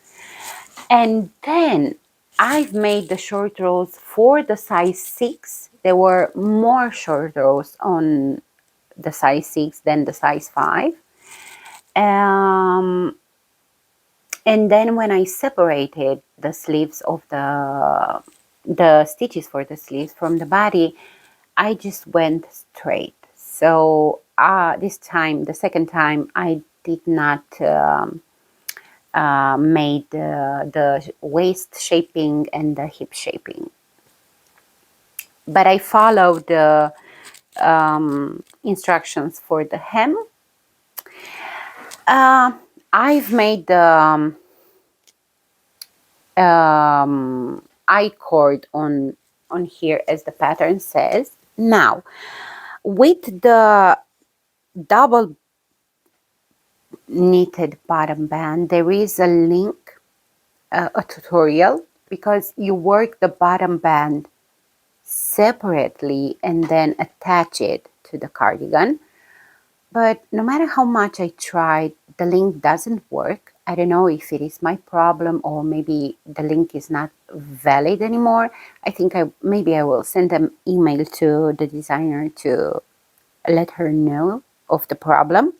And then I've made the short rows for the size 6. There were more short rows on the size 6 than the size 5. And then when I separated the sleeves of the stitches for the sleeves from the body, I just went straight. So this time, the second time, I did not made the waist shaping and the hip shaping. But I followed the instructions for the hem. I've made the I-cord on here as the pattern says. Now, with the double knitted bottom band, there is a link, a tutorial, because you work the bottom band separately and then attach it to the cardigan. But no matter how much I tried, the link doesn't work. I don't know if it is my problem or maybe the link is not valid anymore. I think maybe I will send an email to the designer to let her know of the problem.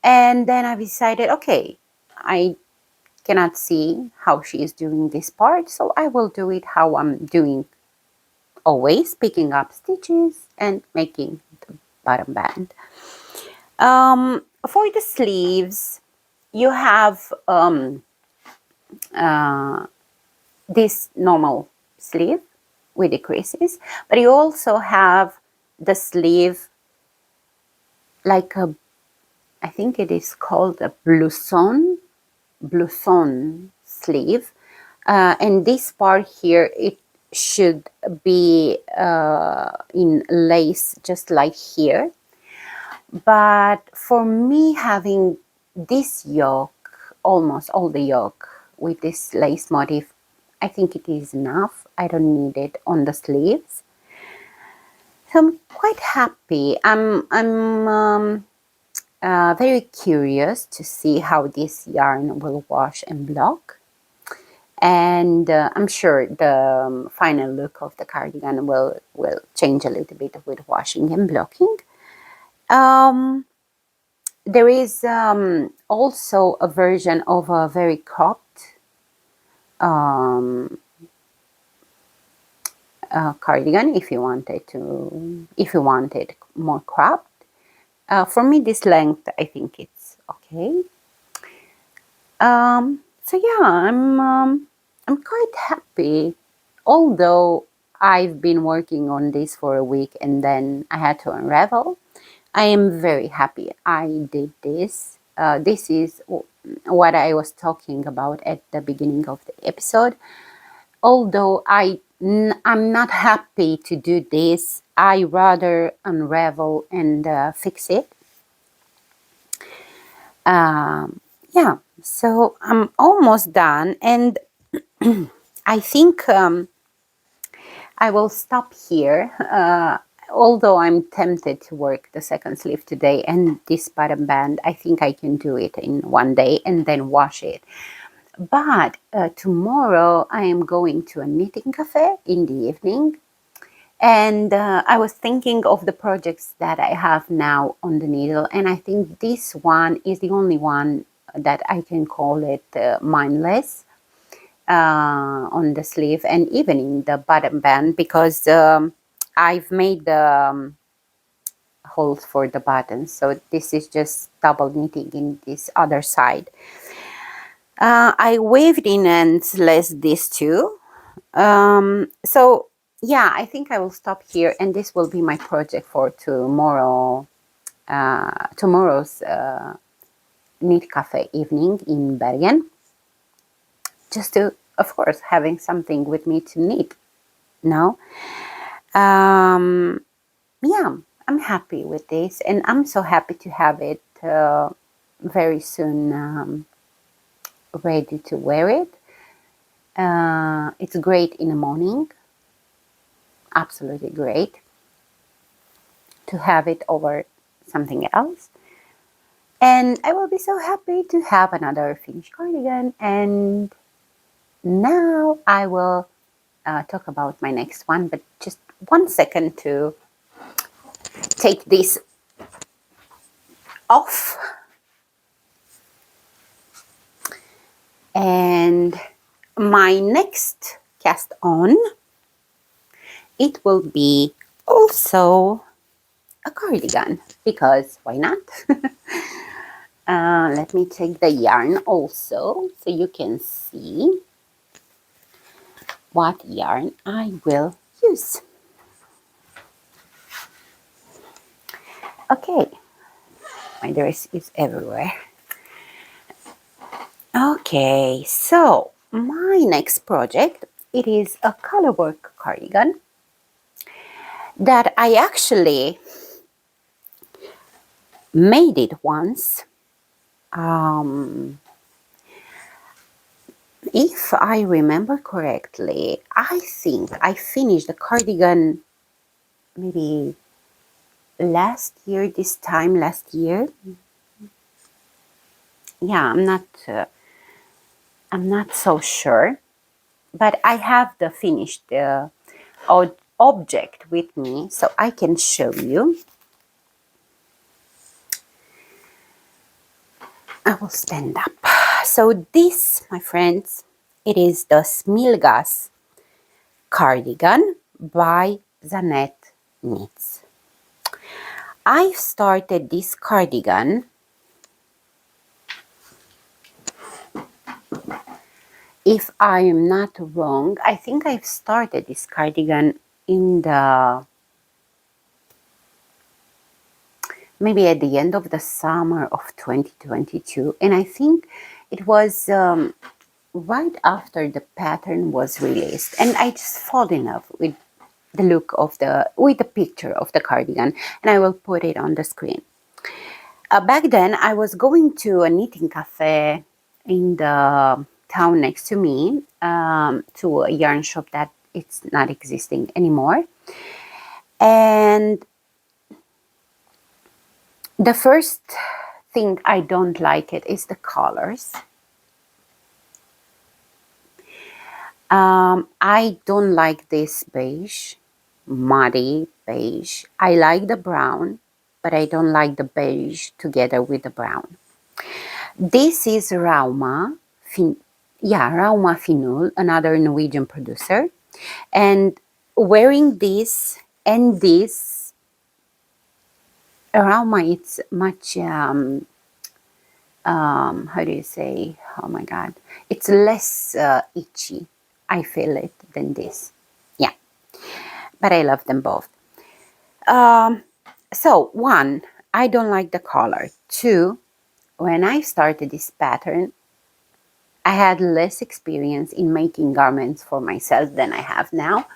And then I decided, okay, I cannot see how she is doing this part, so I will do it how I'm doing always, picking up stitches and making the bottom band. For the sleeves, you have this normal sleeve with the creases, but you also have the sleeve like a, I think it is called a blouson sleeve, and this part here, it should be in lace just like here. But for me, having this yoke, almost all the yoke with this lace motif, I think it is enough. I don't need it on the sleeves. So I'm quite happy. I'm very curious to see how this yarn will wash and block. And I'm sure the final look of the cardigan will change a little bit with washing and blocking. There is also a version of a very cropped cardigan if you wanted more cropped. For me, this length, I think it's okay. So yeah, I'm quite happy, although I've been working on this for a week and then I had to unravel. I am very happy I did this. This is what I was talking about at the beginning of the episode. Although I'm not happy to do this, I rather unravel and fix it. Yeah, so I'm almost done, and I think I will stop here. Although I'm tempted to work the second sleeve today and this bottom band, I think I can do it in one day and then wash it. But tomorrow I am going to a knitting cafe in the evening, and I was thinking of the projects that I have now on the needle, and I think this one is the only one that I can call it mindless on the sleeve and even in the bottom band, because I've made the holes for the buttons, so this is just double knitting in this other side. I waved in and laced these two. So yeah, I think I will stop here, and this will be my project for tomorrow. Tomorrow's knit cafe evening in Bergen. Just to, of course, having something with me to knit. No. Yeah, I'm happy with this, and I'm so happy to have it very soon ready to wear it. It's great in the morning, absolutely great to have it over something else, and I will be so happy to have another finished cardigan. And now I will talk about my next one, but just 1 second to take this off. And my next cast on, it will be also a cardigan, because why not? Let me take the yarn also so you can see what yarn I will use. Okay, my dress is everywhere. Okay, so my next project, it is a colorwork cardigan that I actually made it once. If I remember correctly, I think I finished the cardigan maybe last year, this time last year. Yeah, I'm not so sure, but I have the finished object with me, so I can show you. I will stand up. So this, my friends, it is the Smilgas cardigan by Zanette Knits. I started this cardigan if I am not wrong. I think I've started this cardigan in the maybe at the end of the summer of 2022, and I think it was right after the pattern was released, and I just fall in love with the look of the picture of the cardigan, and I will put it on the screen. Back then I was going to a knitting cafe in the town next to me, to a yarn shop that it's not existing anymore, and the first thing I don't like it is the colors. I don't like this beige, muddy beige. I like the brown, but I don't like the beige together with the brown. This is Rauma Finul, another Norwegian producer. And wearing this and this, Rauma, it's much, how do you say, oh my God, it's less itchy, I feel it, than this. Yeah, but I love them both. So one, I don't like the color. Two, when I started this pattern, I had less experience in making garments for myself than I have now.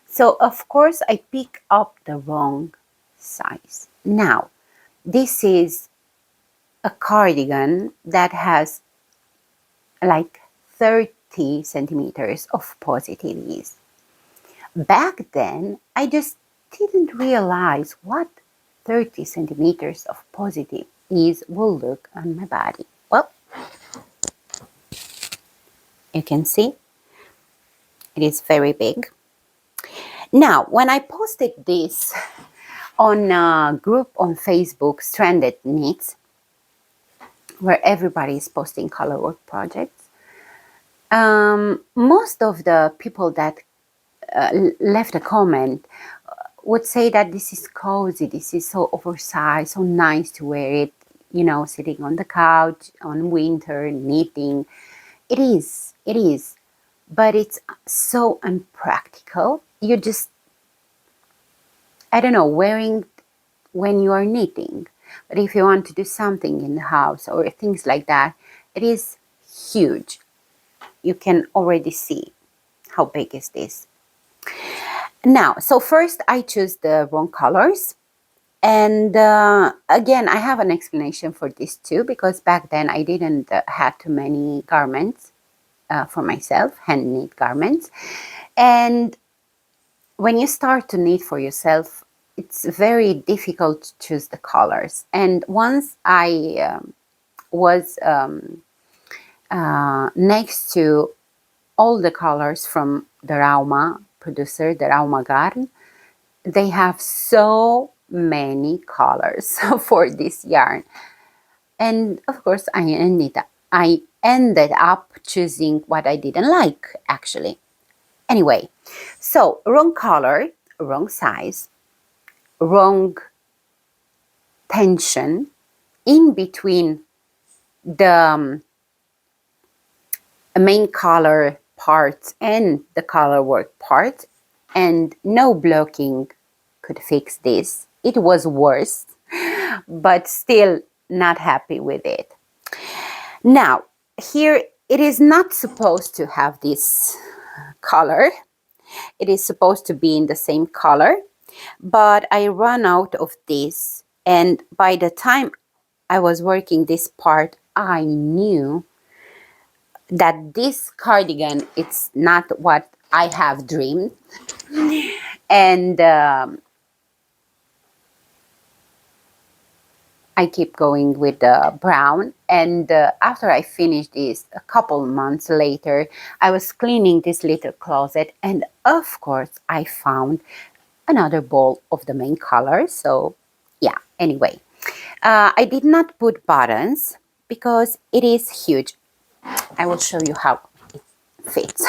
So of course I pick up the wrong size. Now, this is a cardigan that has like 30 centimeters of positive ease. Back then, I just didn't realize what 30 centimeters of positive ease will look on my body. Well, you can see it is very big. Now, when I posted this on a group on Facebook, Stranded Knits, where everybody is posting colorwork projects, most of the people that left a comment would say that this is cozy, this is so oversized, so nice to wear it, you know, sitting on the couch on winter, knitting. It is, but it's so unpractical. You just, I don't know, wearing when you are knitting. But if you want to do something in the house or things like that, it is huge. You can already see how big is this. Now, so first I choose the wrong colors. And again, I have an explanation for this too, because back then I didn't have too many garments for myself, hand knit garments. And when you start to knit for yourself, it's very difficult to choose the colors. And once I was next to all the colors from the Rauma producer, the Rauma Garn, they have so many colors for this yarn. And of course, I ended up choosing what I didn't like, actually. Anyway, so wrong color, wrong size, wrong tension in between the main color part and the color work part, and no blocking could fix this. It was worse, but still not happy with it. Now, here it is not supposed to have this color. It is supposed to be in the same color, but I ran out of this, and by the time I was working this part, I knew that this cardigan, it's not what I have dreamed. And I keep going with the brown, and after I finished this a couple months later, I was cleaning this little closet, and of course I found another ball of the main color. So yeah, anyway, I did not put buttons because it is huge. I will show you how it fits.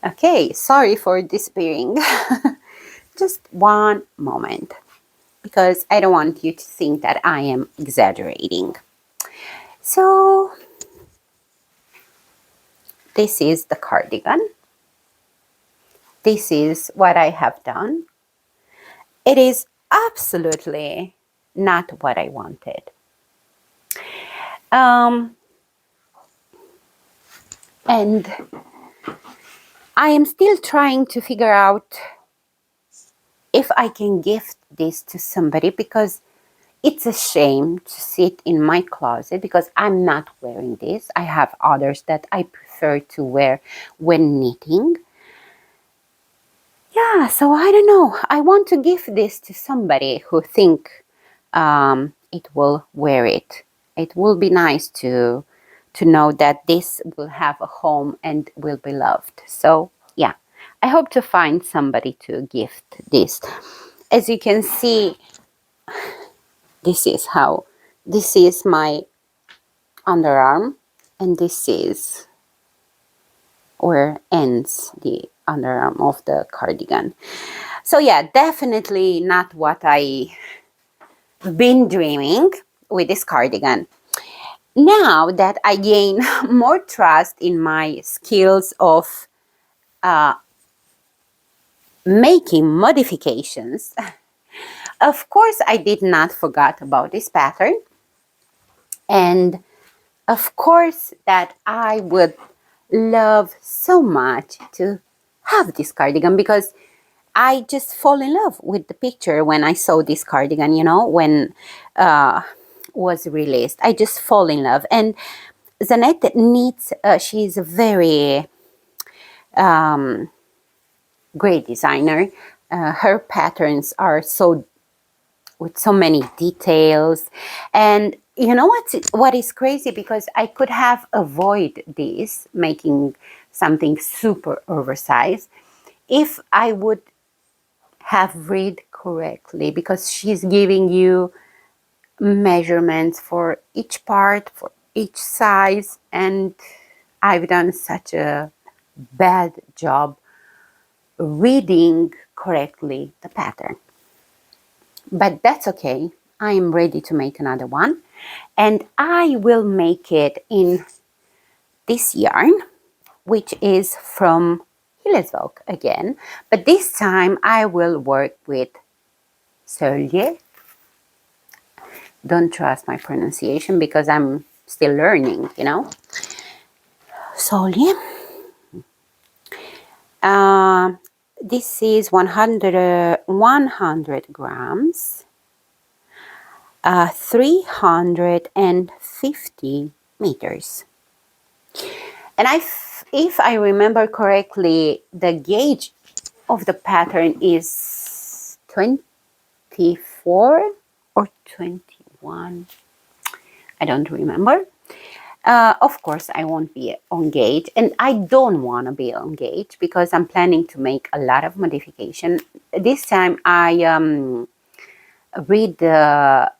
Okay, sorry for disappearing. Just one moment, because I don't want you to think that I am exaggerating. So this is the cardigan. This is what I have done. It is absolutely not what I wanted. And I am still trying to figure out if I can gift this to somebody, because it's a shame to sit in my closet because I'm not wearing this. I have others that I prefer to wear when knitting. Yeah, so I don't know. I want to give this to somebody who think it will wear it. It will be nice to know that this will have a home and will be loved. So yeah, I hope to find somebody to gift this. As you can see, this is my underarm, and this is where ends the underarm of the cardigan. So yeah, definitely not what I've been dreaming with this cardigan. Now that I gain more trust in my skills of making modifications, of course I did not forget about this pattern, and of course that I would love so much to have this cardigan, because I just fall in love with the picture when I saw this cardigan, you know, when was released. I just fall in love. And Zanette knits, she's a very great designer. Her patterns are so, with so many details. And you know what is crazy, because I could have avoided this, making something super oversized, if I would have read correctly, because she's giving you measurements for each part, for each size, and I've done such a bad job reading correctly the pattern. But that's okay. I am ready to make another one, and I will make it in this yarn, which is from Hillesvåg again, but this time I will work with Sølje. Don't trust my pronunciation because I'm still learning, you know. Sølje. This is 100 grams, 350 meters. And if I remember correctly, the gauge of the pattern is 24 or 21. I don't remember. Of course, I won't be on gauge, and I don't want to be on gauge because I'm planning to make a lot of modification. This time I read the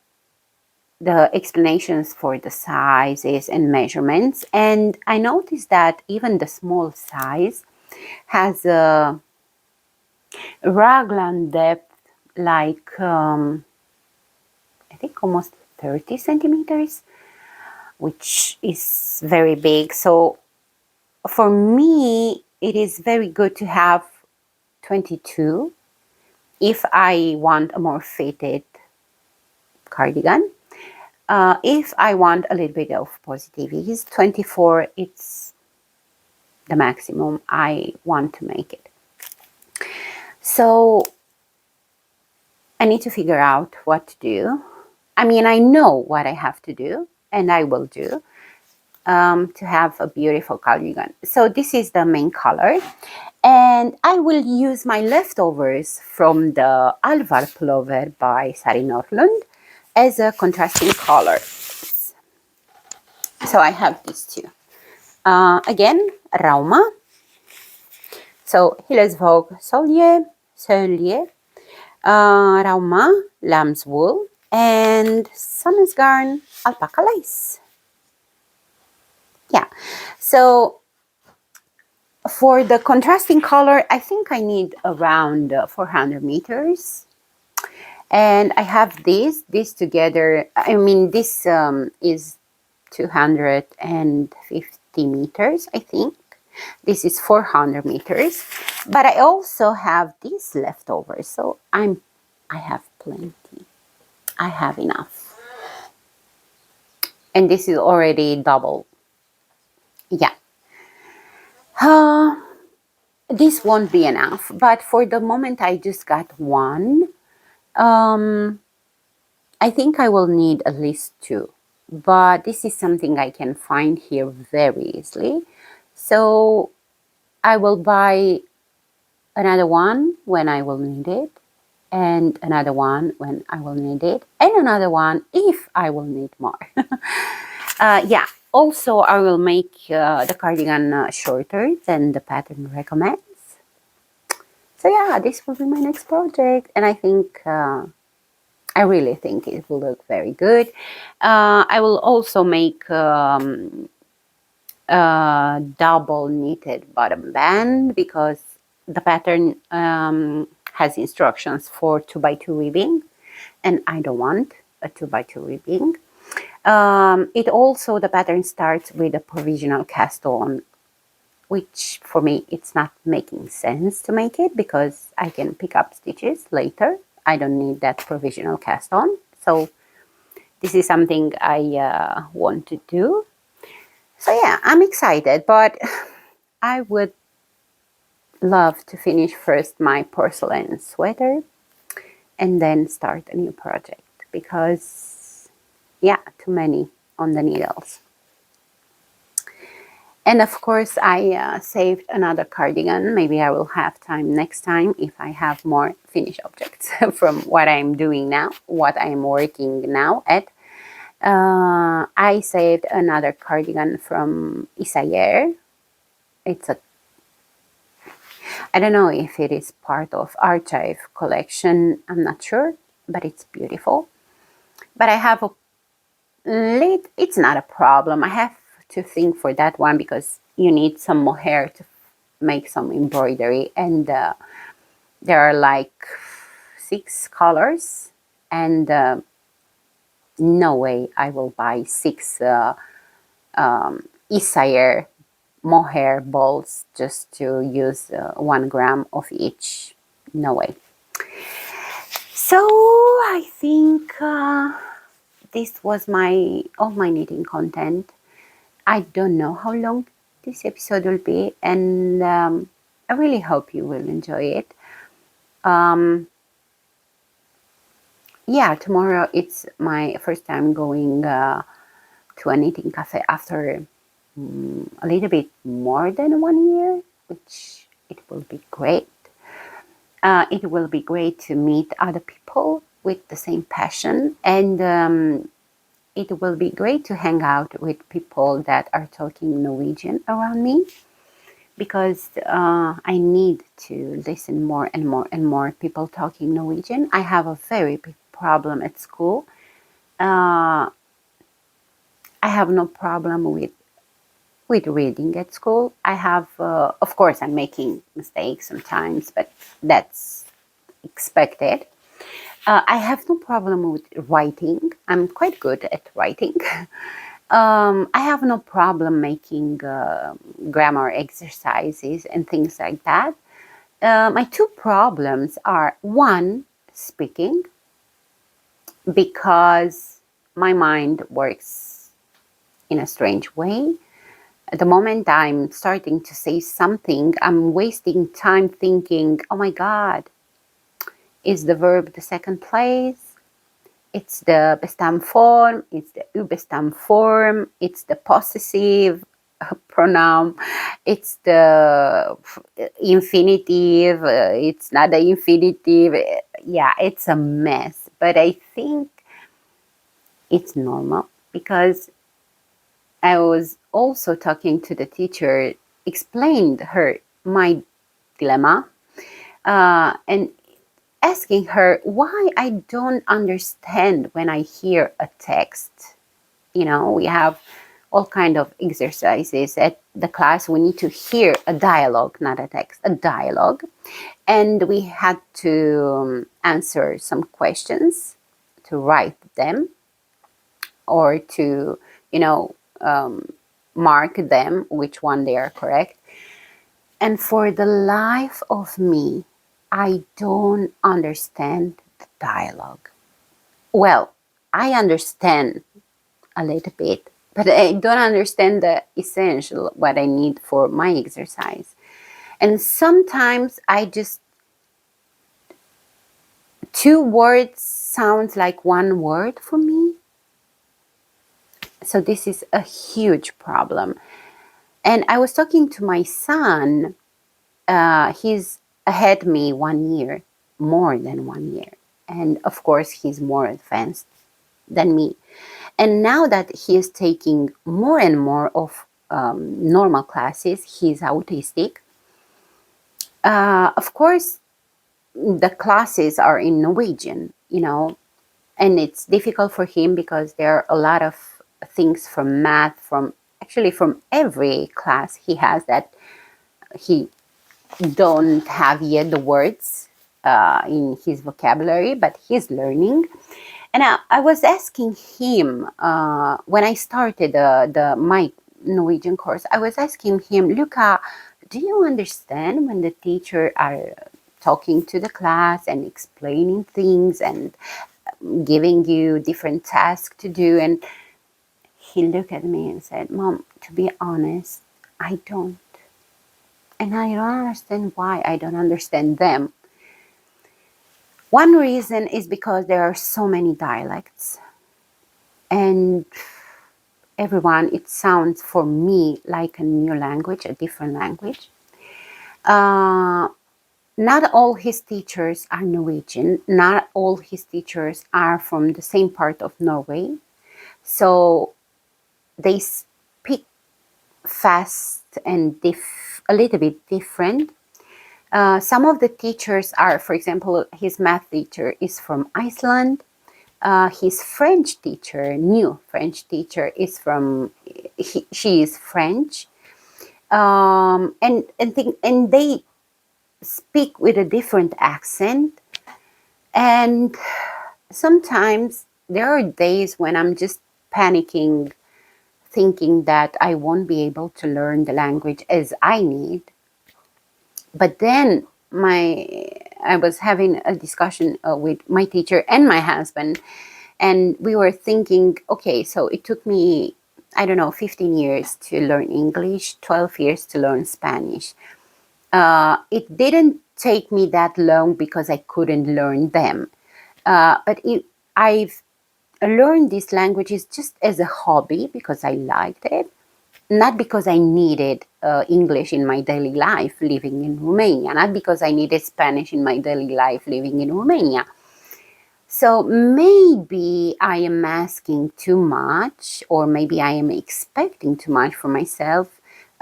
explanations for the sizes and measurements, and I noticed that even the small size has a raglan depth like, I think almost 30 centimeters, which is very big. So for me, it is very good to have 22 if I want a more fitted cardigan. If I want a little bit of positivity, 24, it's the maximum I want to make it. So I need to figure out what to do. I mean, I know what I have to do, and I will do to have a beautiful cardigan. So this is the main color, and I will use my leftovers from the Alvarplover by Sari Norlund as a contrasting color. So I have these two. Again, Rauma. So Hillesvåg Sølje, Rauma Lamull, and SandnesGarn Alpakka lace. Yeah, so for the contrasting color, I think I need around 400 meters. And I have this together. I mean, this is 250 meters, I think. This is 400 meters. But I also have this leftover, so I have plenty. I have enough. And this is already double. Yeah. This won't be enough, but for the moment I just got one. I think I will need at least two, but this is something I can find here very easily. So I will buy another one when I will need it, and another one when I will need it, and another one if I will need more. Yeah, also I will make the cardigan shorter than the pattern recommends. So yeah, this will be my next project, and I think I really think it will look very good. I will also make a double knitted bottom band because the pattern has instructions for 2x2 weaving, and I don't want a 2x2 weaving. It also, the pattern starts with a provisional cast on, which for me it's not making sense to make it because I can pick up stitches later. I don't need that provisional cast on. So this is something I want to do. So yeah, I'm excited, but I would love to finish first my porcelain sweater and then start a new project because, yeah, too many on the needles. And of course, I saved another cardigan. Maybe I will have time next time if I have more finished objects from what I'm doing now, what I'm working now at. I saved another cardigan from Isayer. It's a, I don't know if it is part of archive collection. I'm not sure, but it's beautiful. But I have a lid. It's not a problem. I have to think for that one because you need some mohair to make some embroidery, and there are like 6 colors, and no way I will buy 6 Isayer mohair balls just to use 1 gram of each. No way. So I think this was all my knitting content. I don't know how long this episode will be, and I really hope you will enjoy it. Yeah, tomorrow it's my first time going to a knitting cafe after a little bit more than 1 year, which it will be great. It will be great to meet other people with the same passion, and it will be great to hang out with people that are talking Norwegian around me, because I need to listen more and more and more people talking Norwegian. I have a very big problem at school. I have no problem with reading at school. I have, of course, I'm making mistakes sometimes, but that's expected. I have no problem with writing. I'm quite good at writing. I have no problem making grammar exercises and things like that. My two problems are one, speaking, because my mind works in a strange way. At the moment I'm starting to say something, I'm wasting time thinking, oh my God, is the verb the second place? It's the Bestam form, it's the Ubestam form, it's the possessive pronoun, it's the infinitive, it's not the infinitive. Yeah, it's a mess. But I think it's normal because I was also talking to the teacher, explained her my dilemma, and asking her why I don't understand when I hear a text. You know, we have all kind of exercises at the class. We need to hear a dialogue, not a text, a dialogue. And we had to answer some questions, to write them, or to, you know, mark them, which one they are correct. And for the life of me, I don't understand the dialogue. Well, I understand a little bit, but I don't understand the essential, what I need for my exercise. And sometimes I just, two words sounds like one word for me. So this is a huge problem. And I was talking to my son. He's ahead me 1 year, more than 1 year. And of course, he's more advanced than me. And now that he is taking more and more of normal classes, he's autistic. Of course, the classes are in Norwegian, you know, and it's difficult for him because there are a lot of things from math, from actually from every class he has that he don't have yet the words in his vocabulary, but he's learning. And I was asking him when I started my Norwegian course. I was asking him, Luca, do you understand when the teacher are talking to the class and explaining things and giving you different tasks to do? And he looked at me and said, Mom, to be honest, I don't. And I don't understand why I don't understand them. One reason is because there are so many dialects. And everyone, it sounds for me like a new language, a different language. Not all his teachers are Norwegian. Not all his teachers are from the same part of Norway. So they speak fast and a little bit different. Some of the teachers are, for example, his math teacher is from Iceland. His French teacher, new French teacher, is from, she is French. And they speak with a different accent. And sometimes there are days when I'm just panicking, thinking that I won't be able to learn the language as I need. But then I was having a discussion with my teacher and my husband, and we were thinking, okay, so it took me, I don't know, 15 years to learn English, 12 years to learn Spanish. It didn't take me that long because I couldn't learn them. But I've learned these languages just as a hobby because I liked it, not because I needed English in my daily life living in Romania, not because I needed Spanish in my daily life living in Romania. So maybe I am asking too much, or maybe I am expecting too much for myself.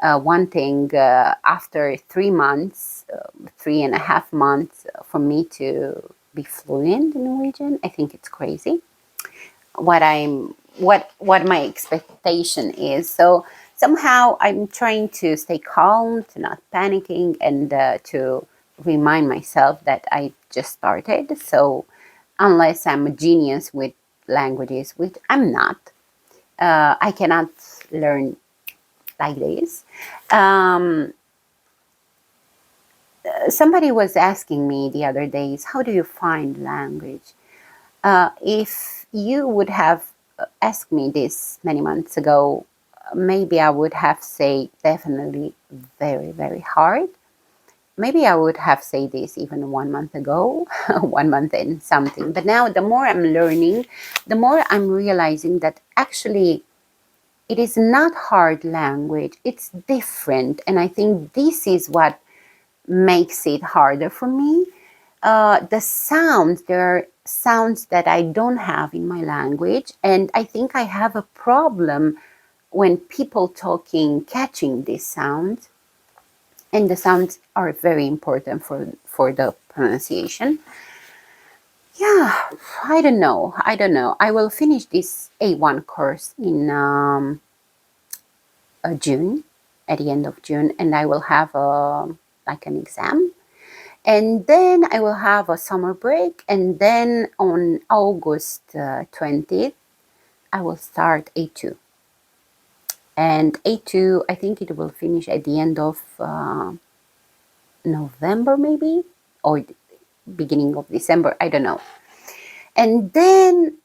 One thing, after 3 months, 3.5 months for me to be fluent in Norwegian, I think it's crazy what my expectation is. So somehow I'm trying to stay calm, to not panicking, and to remind myself that I just started. So unless I'm a genius with languages, which I'm not. I cannot learn like this. Somebody was asking me the other days, how do you find language? If you would have asked me this many months ago, maybe I would have said definitely very, very hard. Maybe I would have said this even 1 month ago, 1 month and something. But now the more I'm learning, the more I'm realizing that actually it is not hard language. It's different. And I think this is what makes it harder for me. The sounds, there are sounds that I don't have in my language. And I think I have a problem when people talking, catching these sounds. And the sounds are very important for the pronunciation. Yeah, I don't know. I will finish this A1 course in June, at the end of June, and I will have like an exam. And then I will have a summer break, and then on August 20th, I will start A2. And A2, I think it will finish at the end of November, maybe, or beginning of December, I don't know. And then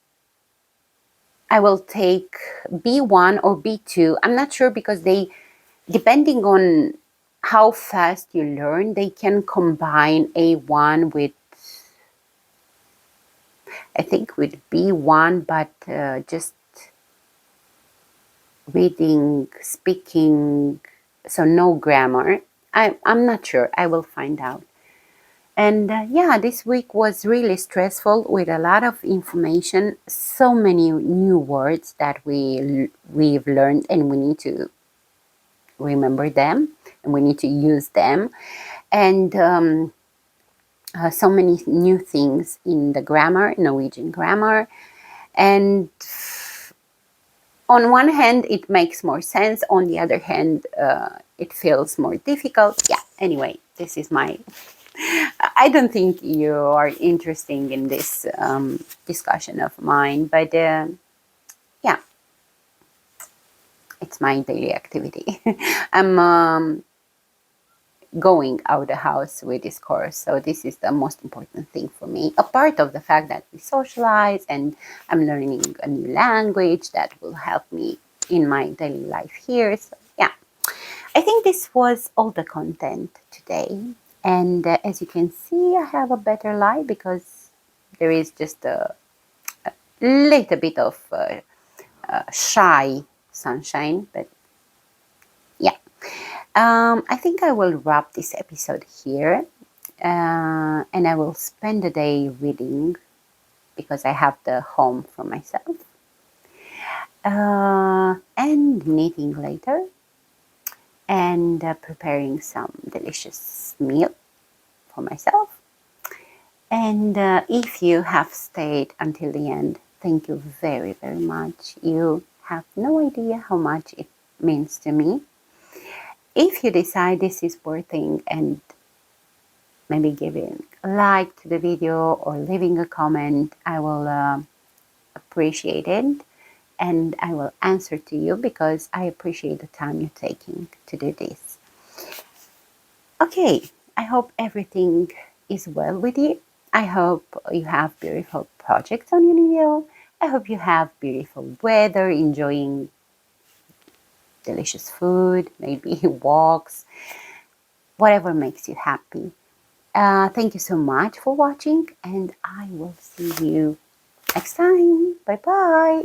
I will take B1 or B2. I'm not sure because they, depending on how fast you learn, they can combine A1 with, I think, with B1, but just reading, speaking, so no grammar. I'm not sure. I will find out. And yeah, this week was really stressful with a lot of information, so many new words that we've learned, and we need to remember them and we need to use them. And so many new things in the grammar, Norwegian grammar. And on one hand, it makes more sense. On the other hand, it feels more difficult. Yeah, anyway, this is my... I don't think you are interested in this discussion of mine, but yeah, it's my daily activity. I'm going out of the house with this course, so this is the most important thing for me. A part of the fact that we socialize and I'm learning a new language that will help me in my daily life here. So yeah, I think this was all the content today. And as you can see, I have a better light because there is just a little bit of shy sunshine. But yeah, I think I will wrap this episode here. And I will spend the day reading because I have the home for myself. And knitting later. And preparing some delicious meal for myself. And if you have stayed until the end, thank you very, very much. You have no idea how much it means to me. If you decide this is worthing and maybe giving a like to the video or leaving a comment, I will appreciate it. And I will answer to you because I appreciate the time you're taking to do this. Okay, I hope everything is well with you. I hope you have beautiful projects on your nail. I hope you have beautiful weather, enjoying delicious food, maybe walks, whatever makes you happy. Thank you so much for watching, and I will see you next time. Bye bye.